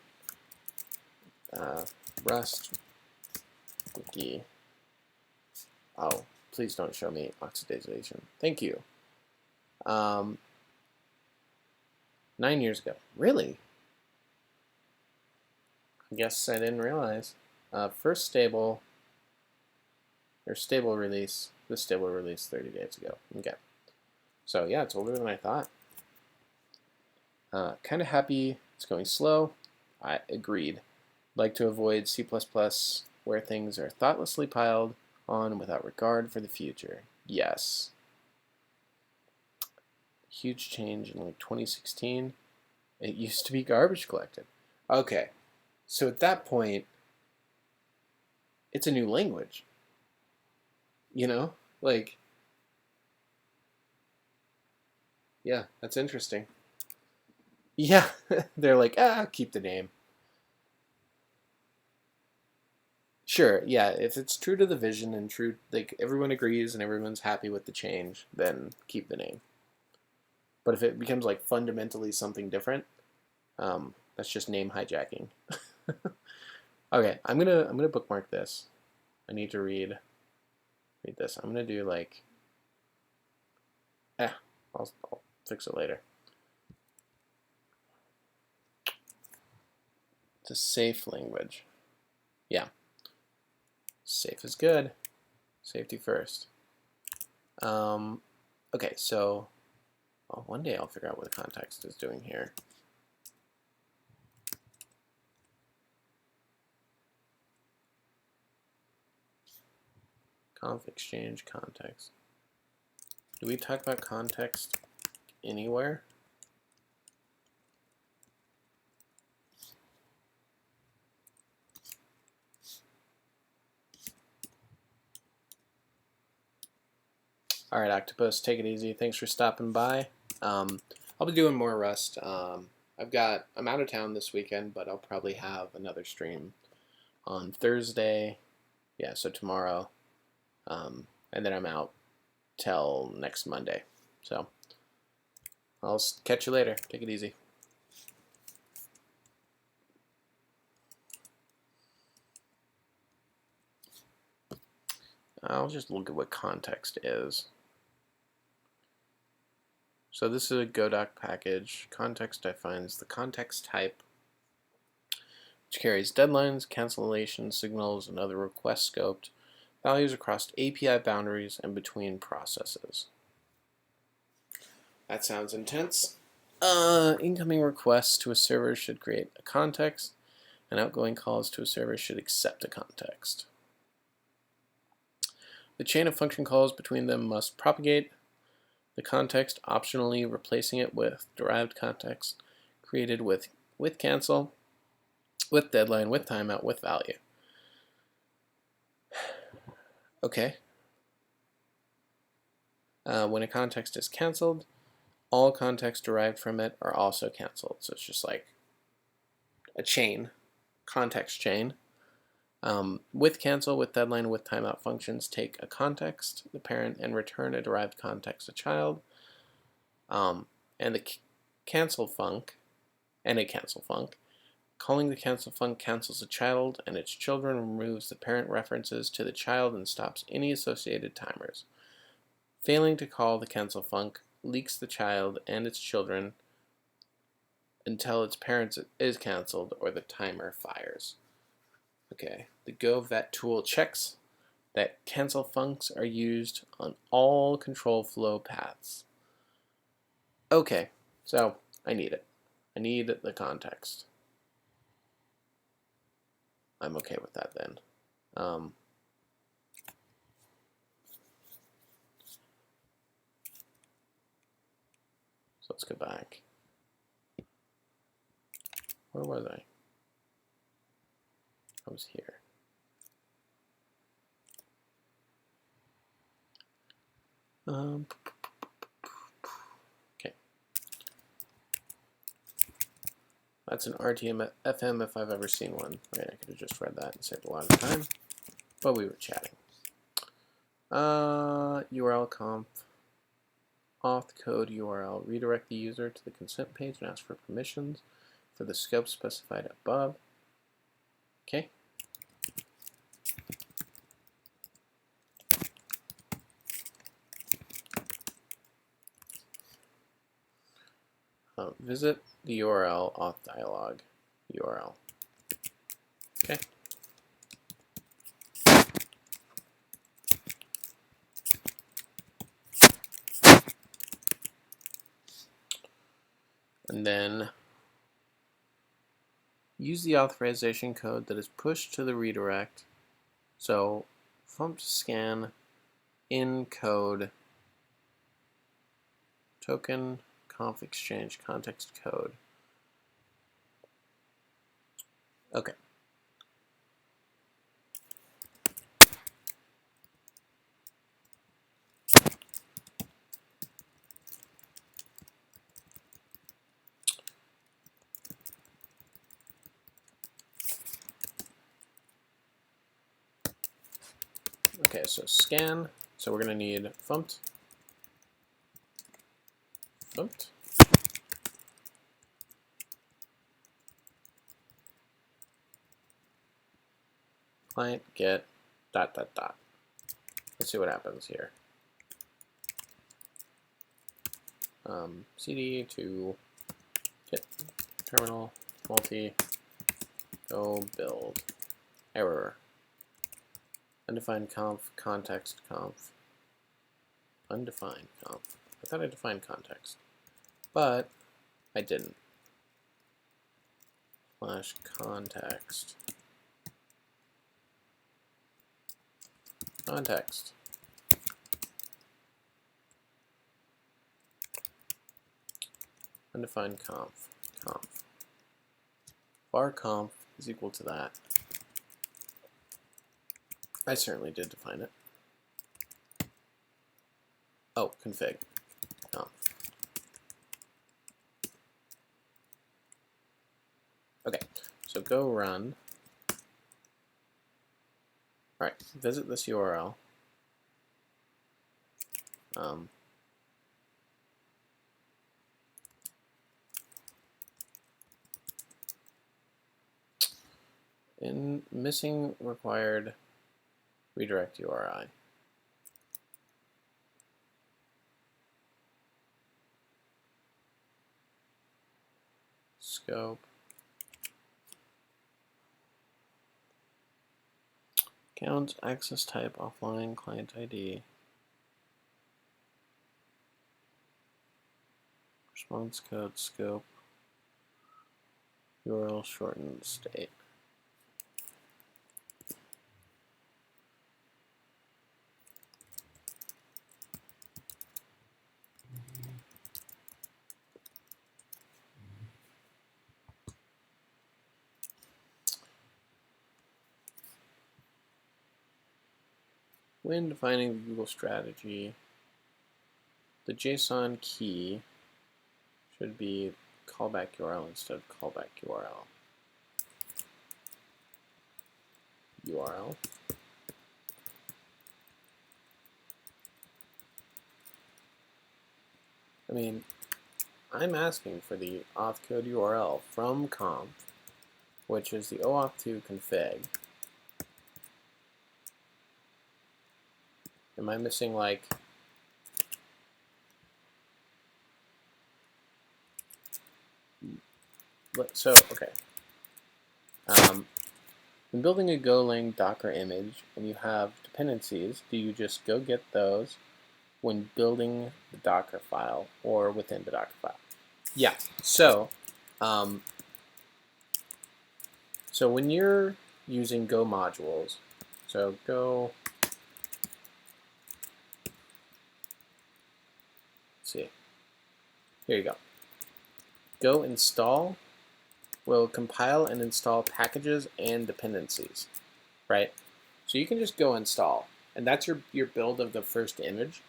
Rust wiki. Oh, please don't show me oxidation. Thank you. 9 years ago. Really? I guess I didn't realize. First stable, or stable release, this stable release 30 days ago. Okay. So yeah, it's older than I thought. Kind of happy it's going slow. I agreed. Like to avoid C++ where things are thoughtlessly piled on without regard for the future. Yes. Huge change in like 2016. It used to be garbage collected. Okay. So at that point, it's a new language. You know? Like, yeah, that's interesting. Yeah, they're like, keep the name. Sure, yeah, if it's true to the vision and true, like everyone agrees and everyone's happy with the change, then keep the name. But if it becomes like fundamentally something different, that's just name hijacking. Okay, I'm gonna bookmark this. I need to read this. I'm gonna do like, I'll fix it later. It's a safe language. Yeah. Safe is good. Safety first. Okay, so Well, one day I'll figure out what the context is doing here. Conf exchange context. Do we talk about context anywhere? All right, Octopus, take it easy. Thanks for stopping by. I'll be doing more Rust. I'm out of town this weekend, but I'll probably have another stream on Thursday. Yeah, so tomorrow. And then I'm out till next Monday. So I'll catch you later. Take it easy. I'll just look at what context is. So this is a Godoc package. Context defines the context type, which carries deadlines, cancellation signals, and other request scoped values across API boundaries and between processes. That sounds intense. Incoming requests to a server should create a context, and outgoing calls to a server should accept a context. The chain of function calls between them must propagate the context, optionally replacing it with derived context created with cancel, with deadline, with timeout, with value. Okay. When a context is canceled, all context derived from it are also canceled. So it's just like a chain, context chain. With cancel, with deadline, with timeout functions take a context, the parent, and return a derived context to child. And the cancel func, and a cancel func. Calling the cancel func cancels the child and its children, removes the parent references to the child, and stops any associated timers. Failing to call the cancel func leaks the child and its children until its parent is canceled or the timer fires. Okay, the GoVet tool checks that cancel funcs are used on all control flow paths. Okay, so I need it. I need the context. I'm okay with that then. So let's go back. Where was I? I was here. Okay. That's an RTM FM if I've ever seen one. Right, I could have just read that and saved a lot of time, but we were chatting. URL conf auth code URL. Redirect the user to the consent page and ask for permissions for the scope specified above. Okay. Visit the URL auth dialog URL. Okay. And then use the authorization code that is pushed to the redirect. So fumpt scan in code token conf exchange context code. Okay. Okay, so scan. So we're going to need fumpt. Client get ... Let's see what happens here. CD to get terminal multi go build error undefined conf context conf undefined conf. I thought I defined context. but I didn't. Slash context. Context. Undefined conf. Var conf is equal to that. I certainly did define it. Oh, config. Conf. Okay, so go run. All right, visit this URL. In missing required redirect URI. Scope. Count, access type, offline, client ID. Response code, scope. URL shortened state. When defining the Google strategy, the JSON key should be callback URL instead of callback URL. URL. I mean, I'm asking for the auth code URL from conf, which is the OAuth2 config. Am I missing like okay. When building a Golang Docker image and you have dependencies, do you just go get those when building the Docker file or within the Docker file? Yeah. So when you're using Go modules, so Go. Let's see. Here you go. Go install will compile and install packages and dependencies, right? So you can just go install, and that's your build of the first image,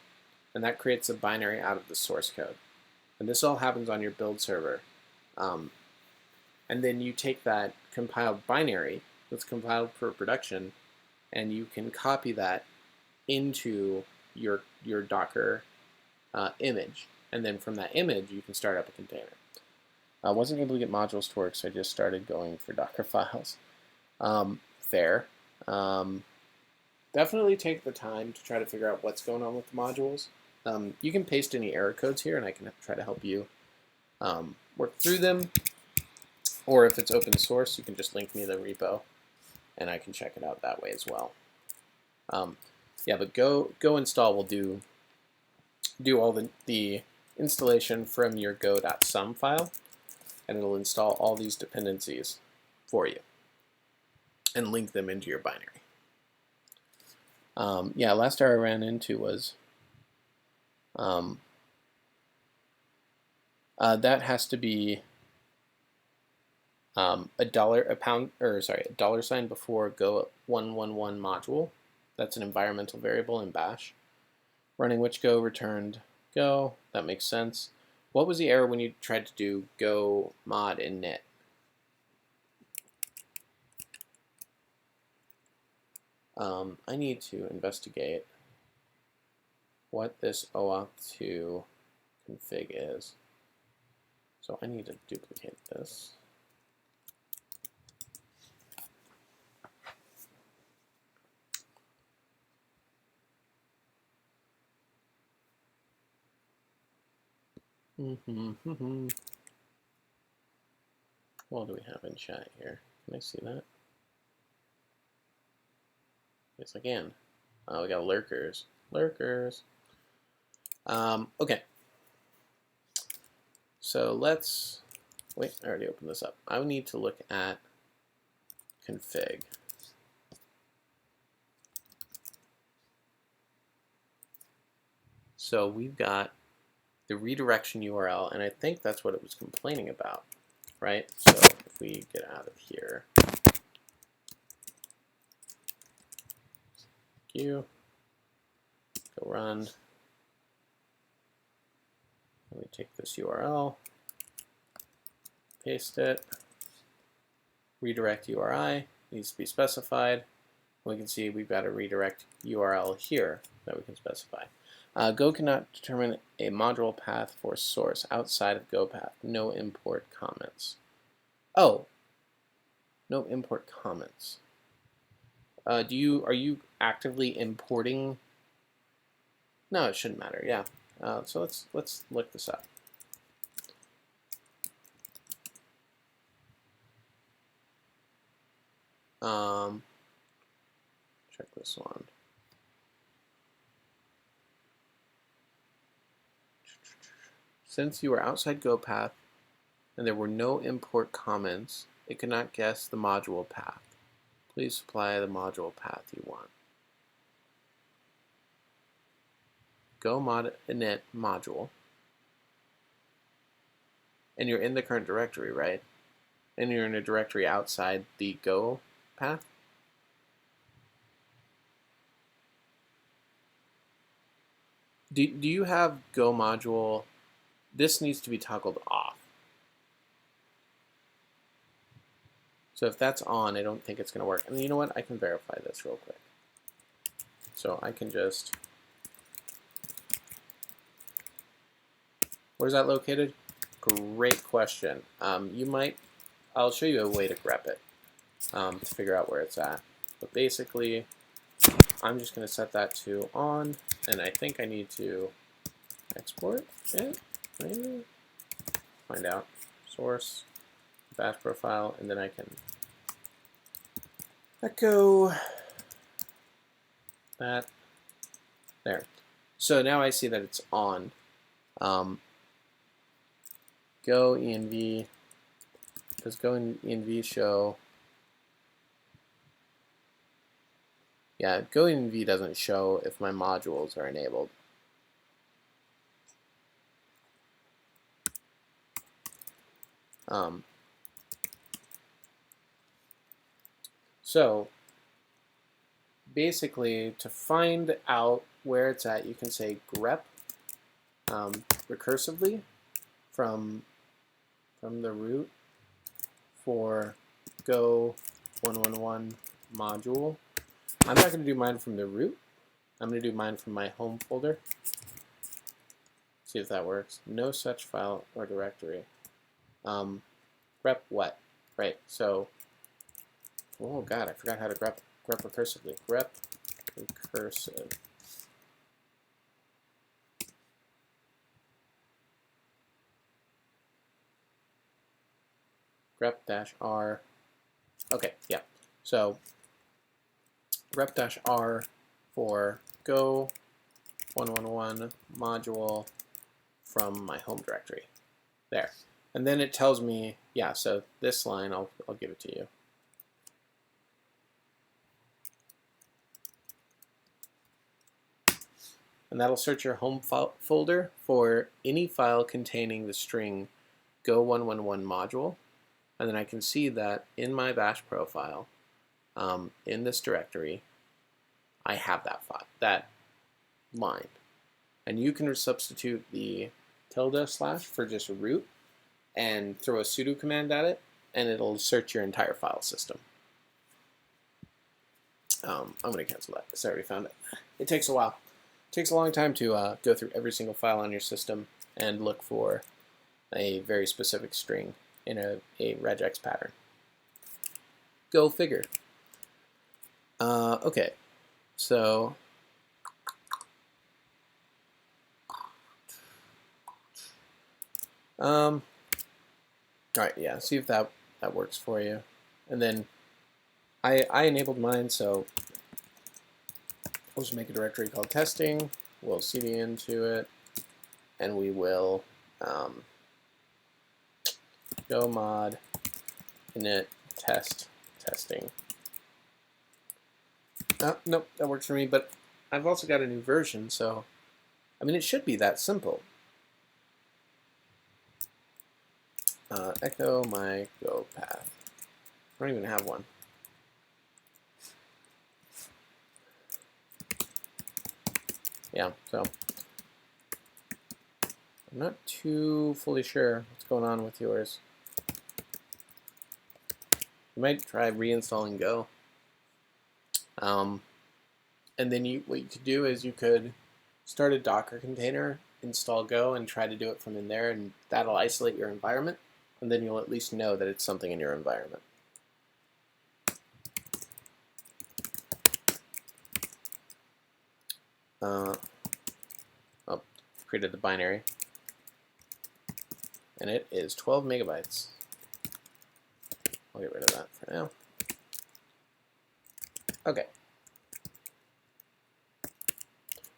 and that creates a binary out of the source code. And this all happens on your build server. And then you take that compiled binary that's compiled for production, and you can copy that into your Docker image. And then from that image, you can start up a container. I wasn't able to get modules to work, so I just started going for Docker files. Fair. Definitely take the time to try to figure out what's going on with the modules. You can paste any error codes here, and I can try to help you work through them. Or if it's open source, you can just link me the repo, and I can check it out that way as well. Yeah, but Go install will do all the installation from your go.sum file, and it'll install all these dependencies for you and link them into your binary. Yeah, last error I ran into was that has to be $, $sign before Go 111 module. That's an environmental variable in Bash. Running which Go returned Go. That makes sense. What was the error when you tried to do Go mod init? I need to investigate what this OAuth2 config is. So I need to duplicate this. What do we have in chat here? Can I see that? Yes, I can. We got lurkers. Okay. so let's, wait, I already opened this up. I would need to look at config. So we've got the redirection URL, and I think that's what it was complaining about, right? So if we get out of here, go run, and we take this URL, paste it, redirect URI needs to be specified. We can see we've got a redirect URL here that we can specify. Go cannot determine a module path for source outside of GoPath. No import comments. Oh, no import comments. Are you actively importing? No, it shouldn't matter. Yeah. So let's look this up. Check this one. Since you are outside GoPath and there were no import comments, it could not guess the module path. Please supply the module path you want. Go mod init module. And you're in the current directory, right? And you're in a directory outside the Go path. Do you have Go module? This needs to be toggled off. So if that's on, I don't think it's going to work. And you know what? I can verify this real quick. So I can just... Where's that located? Great question. I'll show you a way to grep it to figure out where it's at. But basically, I'm just going to set that to on, and I think I need to export it, maybe? Find out. Source, bash profile, and then I can echo that there. So now I see that it's on. Go env, does go env show? Yeah, go env doesn't show if my modules are enabled. So basically, to find out where it's at, you can say grep recursively from the root for Go 111 module. I'm not going to do mine from the root. I'm going to do mine from my home folder. See if that works. No such file or directory. Grep what? Right. So, oh god, I forgot how to grep recursively. Grep recursive. Grep-r. Okay, yeah. So grep-r for Go 111 module from my home directory. There. And then it tells me, yeah, so this line, I'll give it to you. And that'll search your home folder for any file containing the string Go111 module. And then I can see that in my bash profile, in this directory, I have that file, that line. And you can substitute the ~/ for just root and throw a sudo command at it, and it'll search your entire file system. I'm going to cancel that because I already found it. It takes a while. It takes a long time to go through every single file on your system and look for a very specific string in a regex pattern. Go figure. Okay, so all right, yeah, see if that works for you. And then I enabled mine, so we'll just make a directory called testing. We'll cd into it, and we will go mod init test testing. Nope, that works for me, but I've also got a new version, so I mean, it should be that simple. Echo my go path. I don't even have one. Yeah, so I'm not too fully sure what's going on with yours. You might try reinstalling Go. And then what you could do is you could start a Docker container, install Go, and try to do it from in there, and that'll isolate your environment, and then you'll at least know that it's something in your environment. Created the binary, and it is 12 megabytes. I'll get rid of that for now. Okay.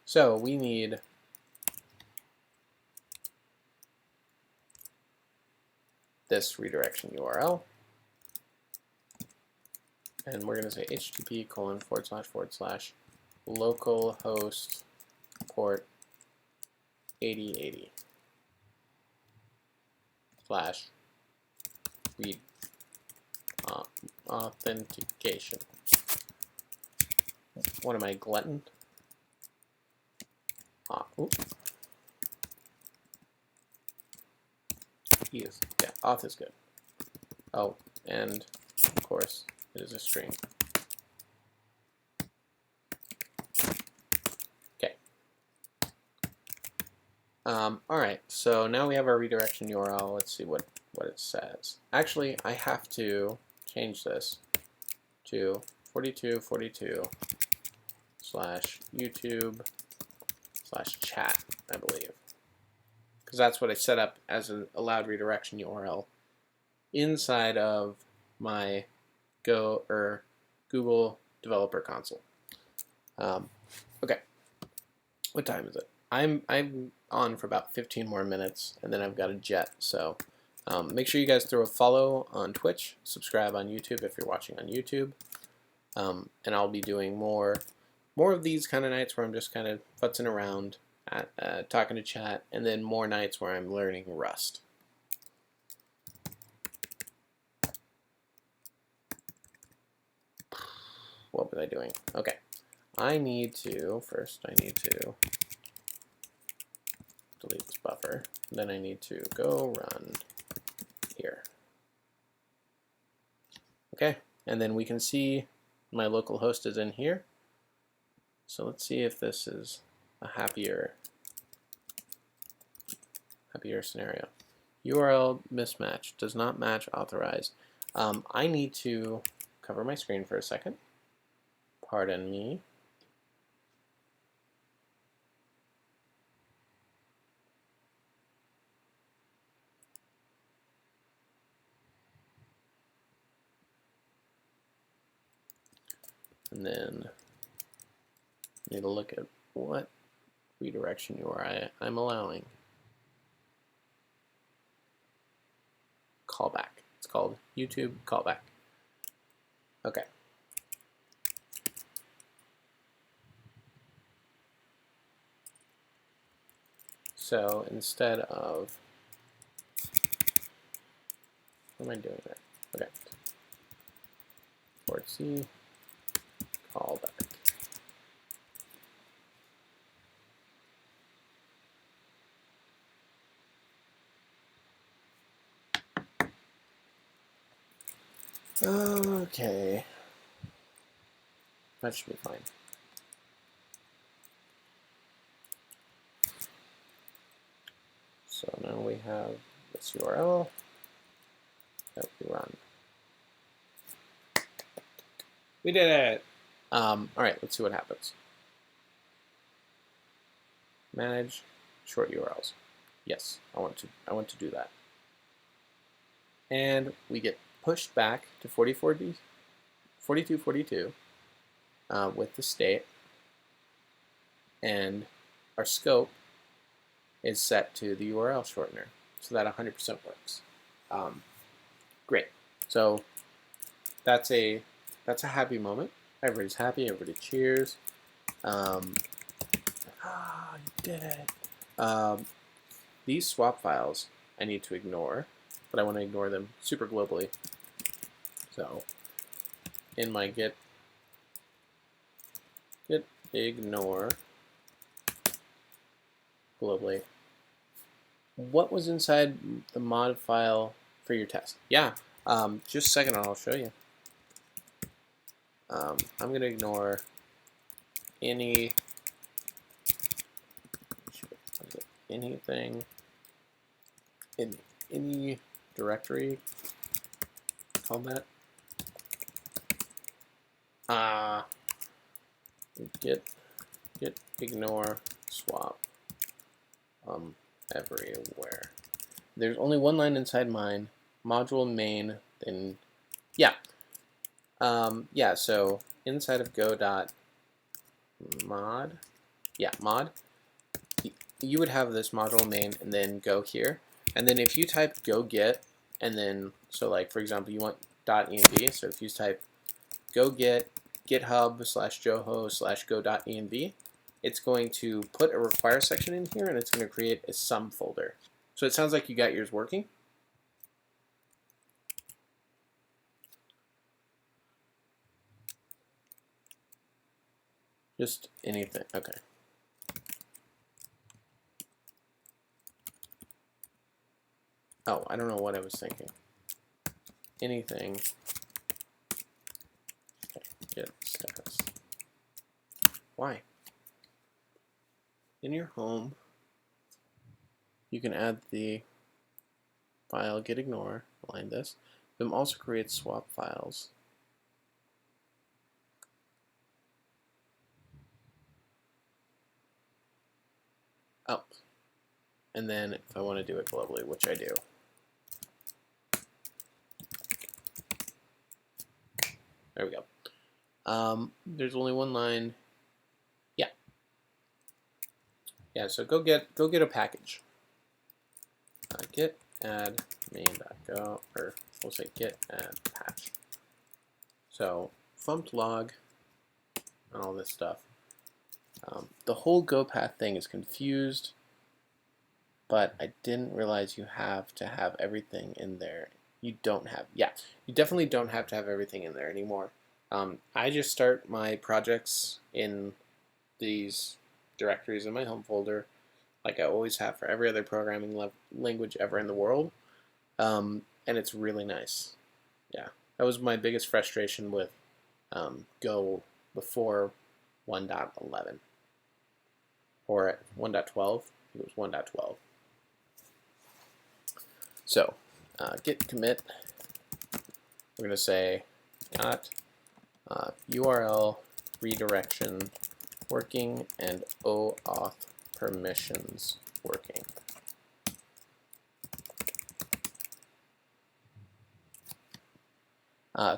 So we need this redirection URL, and we're going to say http:// localhost port 8080 / read authentication. What am I, glutton? Yes, yeah, auth is good. Oh, and of course, it is a string. Okay. All right, so now we have our redirection URL. Let's see what it says. Actually, I have to change this to 4242/YouTube/chat, I believe, because that's what I set up as an allowed redirection URL inside of my Google Developer Console. Okay, what time is it? I'm on for about 15 more minutes, and then I've got a jet. So make sure you guys throw a follow on Twitch, subscribe on YouTube if you're watching on YouTube, and I'll be doing more of these kind of nights where I'm just kind of futzing around, talking to chat, and then more nights where I'm learning Rust. What was I doing? Okay, I need to delete this buffer. Then I need to go run here. Okay, and then we can see my local host is in here. So let's see if this is a happier scenario. URL mismatch, does not match authorized. I need to cover my screen for a second. Pardon me. And then I need to look at what redirection URI I'm allowing. Callback. It's called YouTube callback. Okay. So instead of, what am I doing there? Okay. Port C, callback. Okay. That should be fine. So now we have this URL that we run. We did it! All right, let's see what happens. Manage short URLs. Yes, I want to do that. And we get pushed back to 4242 with the state, and our scope is set to the URL shortener, so that 100% works. Great. So that's a happy moment. Everybody's happy. Everybody cheers. You did it. These swap files I need to ignore, but I want to ignore them super globally. So in my git ignore globally. What was inside the mod file for your test? Yeah, just a second and I'll show you. I'm going to ignore anything in any directory, call that. Git ignore swap everywhere. There's only one line inside mine, module main, then yeah. So inside of go.mod, mod, you would have this module main and then go here. And then if you type go get, and then, so like for example, you want .env, so if you type go get github/joho/go.env, it's going to put a require section in here and it's going to create a sum folder. So it sounds like you got yours working. Just anything, okay. Oh, I don't know what I was thinking. Anything. Okay, git status. Why? In your home, you can add the file git ignore, align this. Vim also creates swap files. Oh, and then if I want to do it globally, which I do. There we go. There's only one line. Yeah, so go get a package. Git add main.go, or we'll say git add patch. So fumped log and all this stuff. The whole go path thing is confused, but I didn't realize you have to have everything in there. You don't have, you definitely don't have to have everything in there anymore. I just start my projects in these directories in my home folder, like I always have for every other programming language ever in the world, and it's really nice. Yeah, that was my biggest frustration with Go before 1.11 or 1.12. It was 1.12. So git commit. We're gonna say got URL redirection working and OAuth permissions working.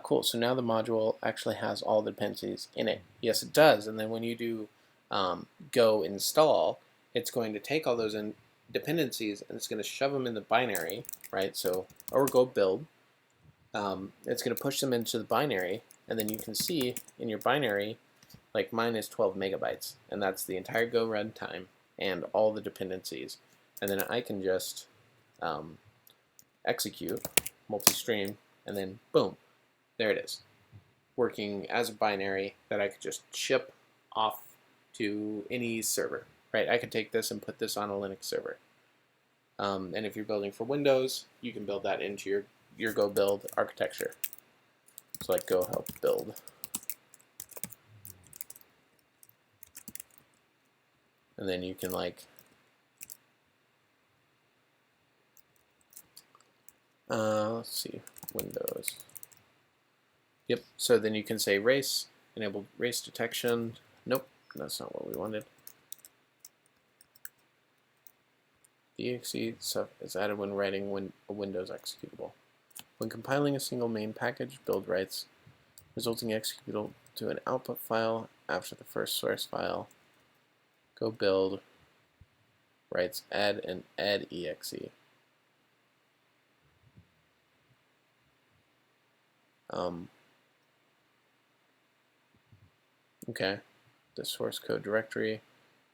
Cool, so now the module actually has all the dependencies in it. Yes, it does, and then when you do go install, it's going to take all those dependencies and it's going to shove them in the binary, right? So, or go build. It's going to push them into the binary, and then you can see in your binary, like mine is 12 megabytes, and that's the entire Go runtime and all the dependencies. And then I can just execute multi-stream, and then boom, there it is, working as a binary that I could just ship off to any server, right? I could take this and put this on a Linux server. And if you're building for Windows, you can build that into your Go build architecture. So like go help build. And then you can like let's see, Windows. Yep, so then you can say race, enable race detection. Nope, that's not what we wanted. The exe stuff is added when writing a Windows executable. When compiling a single main package, build writes resulting executable to an output file after the first source file. Go build writes add and add exe. Okay, the source code directory,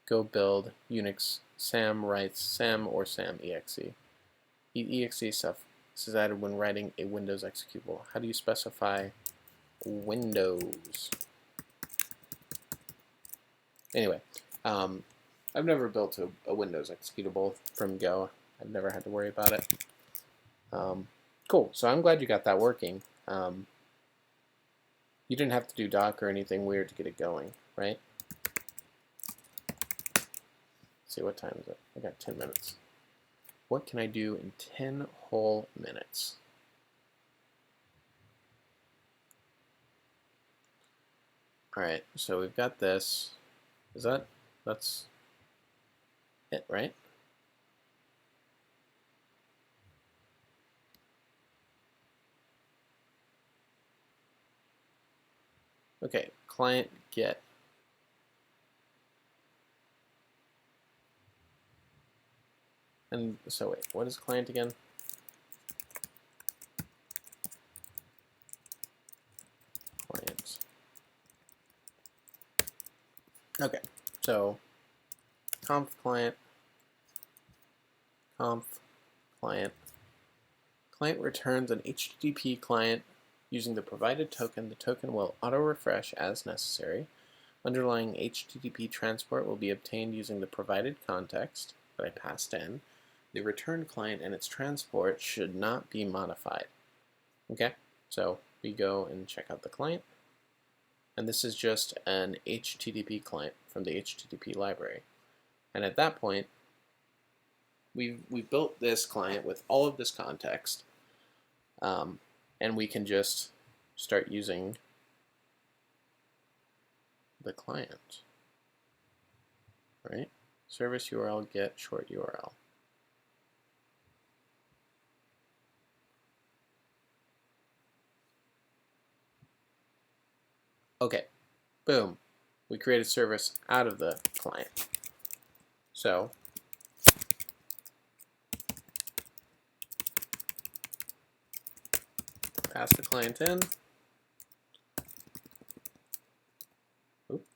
go build Unix sam writes sam or sam exe. Exe stuff. This is added when writing a Windows executable. How do you specify Windows? Anyway, I've never built a Windows executable from Go. I've never had to worry about it. Cool. So I'm glad you got that working. You didn't have to do doc or anything weird to get it going, right? Let's see, what time is it? I got 10 minutes. What can I do in 10 whole minutes? All right, so we've got this. That's it, right? Okay, client get. And so wait, what is client again? Client. Okay, so conf client, client returns an HTTP client using the provided token. The token will auto-refresh as necessary. Underlying HTTP transport will be obtained using the provided context that I passed in. The return client and its transport should not be modified. Okay, so we go and check out the client. And this is just an HTTP client from the HTTP library. And at that point, we've built this client with all of this context, and we can just start using the client, right? Service URL get short URL. Okay, boom. We created service out of the client. So pass the client in. Oop.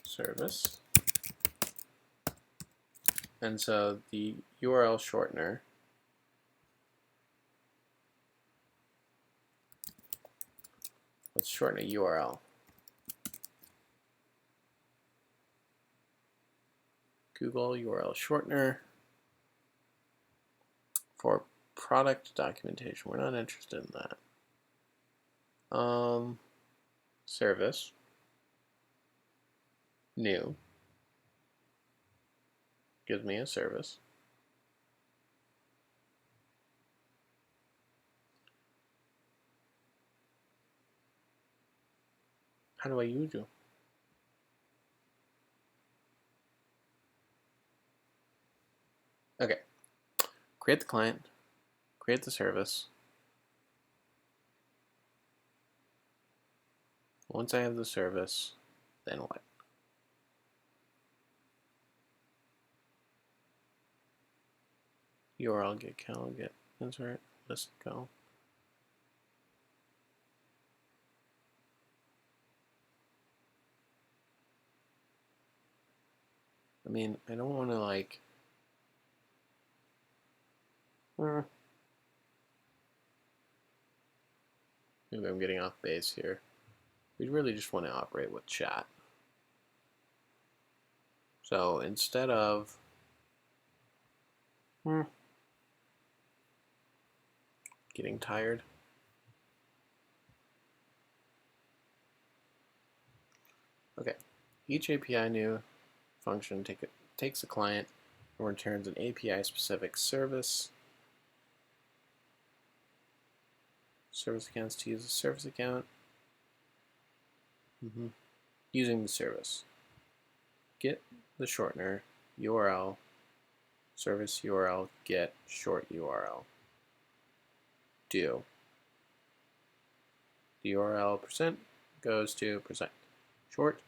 Service. And so the URL shortener let's shorten a URL. Google URL shortener for product documentation. We're not interested in that. Service. New. Gives me a service. How do I use you? Okay. Create the client. Create the service. Once I have the service, then what? URL get cal get insert list go. I mean, I don't want to like. Maybe I'm getting off base here. We really just want to operate with chat. So instead of getting tired, okay, each API new function takes a client and returns an API specific service. Service accounts to use a service account. Using the service. Get the shortener URL service URL get short URL. Do. The URL percent goes to percent short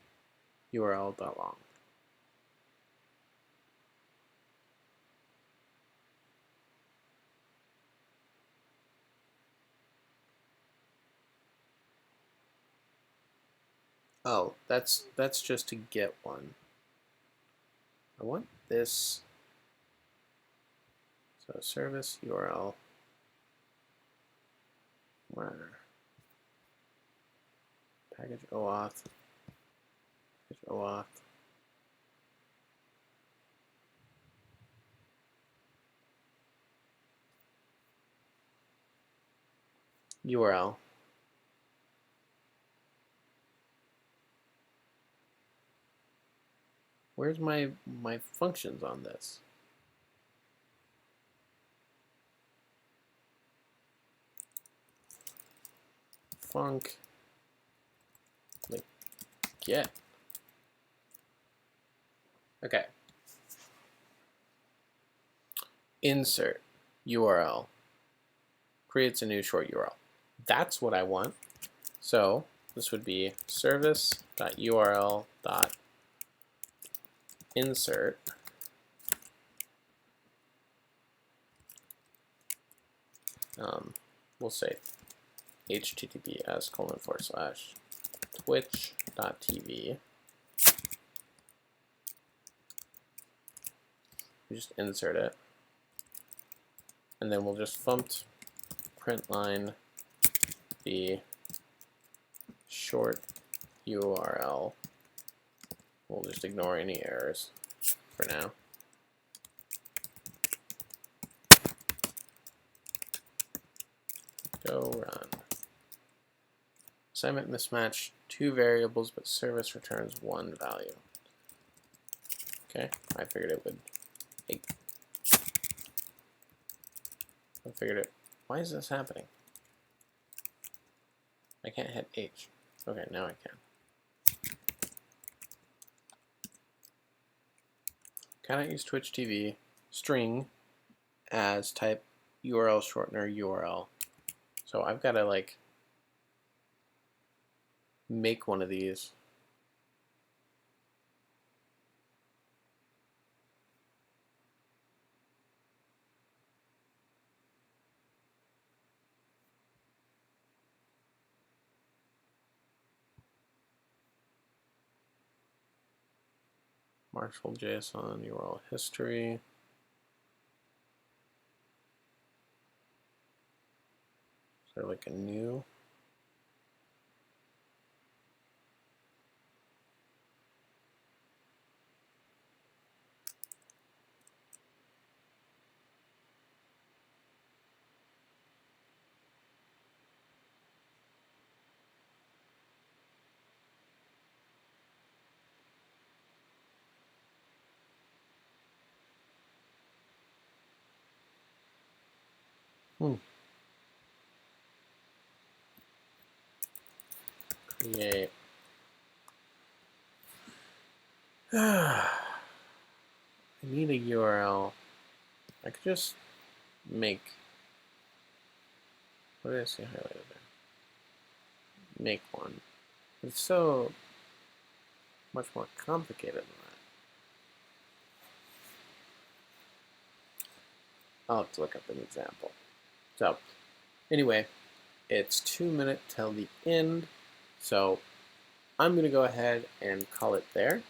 URL.long. Oh, that's just to get one. I want this. So service URL. Where? Package OAuth. Package OAuth. URL. Where's my functions on this? Func like get. Okay. Insert URL creates a new short URL. That's what I want. So this would be service.url.insert we'll say https://twitch.tv. We just insert it, and then we'll just funct print line the short URL. We'll just ignore any errors for now. Go run. Assignment mismatch, 2 variables, but service returns 1 value. Okay, I figured it would. Hey. I figured it. Why is this happening? I can't hit H. Okay, now I can. Cannot use Twitch TV string as type URL shortener URL. So I've got to like make one of these. Marshall.json URL history. Is there like a new? Create. I need a URL. I could just make. What did I see highlighted there? Make one. It's so much more complicated than that. I'll have to look up an example. So, anyway, it's 2 minutes till the end. So, I'm going to go ahead and call it there.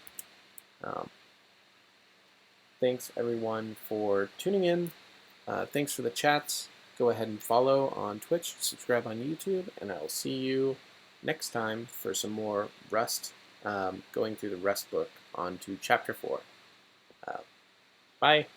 Thanks everyone for tuning in. Thanks for the chats. Go ahead and follow on Twitch, subscribe on YouTube, and I will see you next time for some more Rust, going through the Rust book on to Chapter 4. Bye.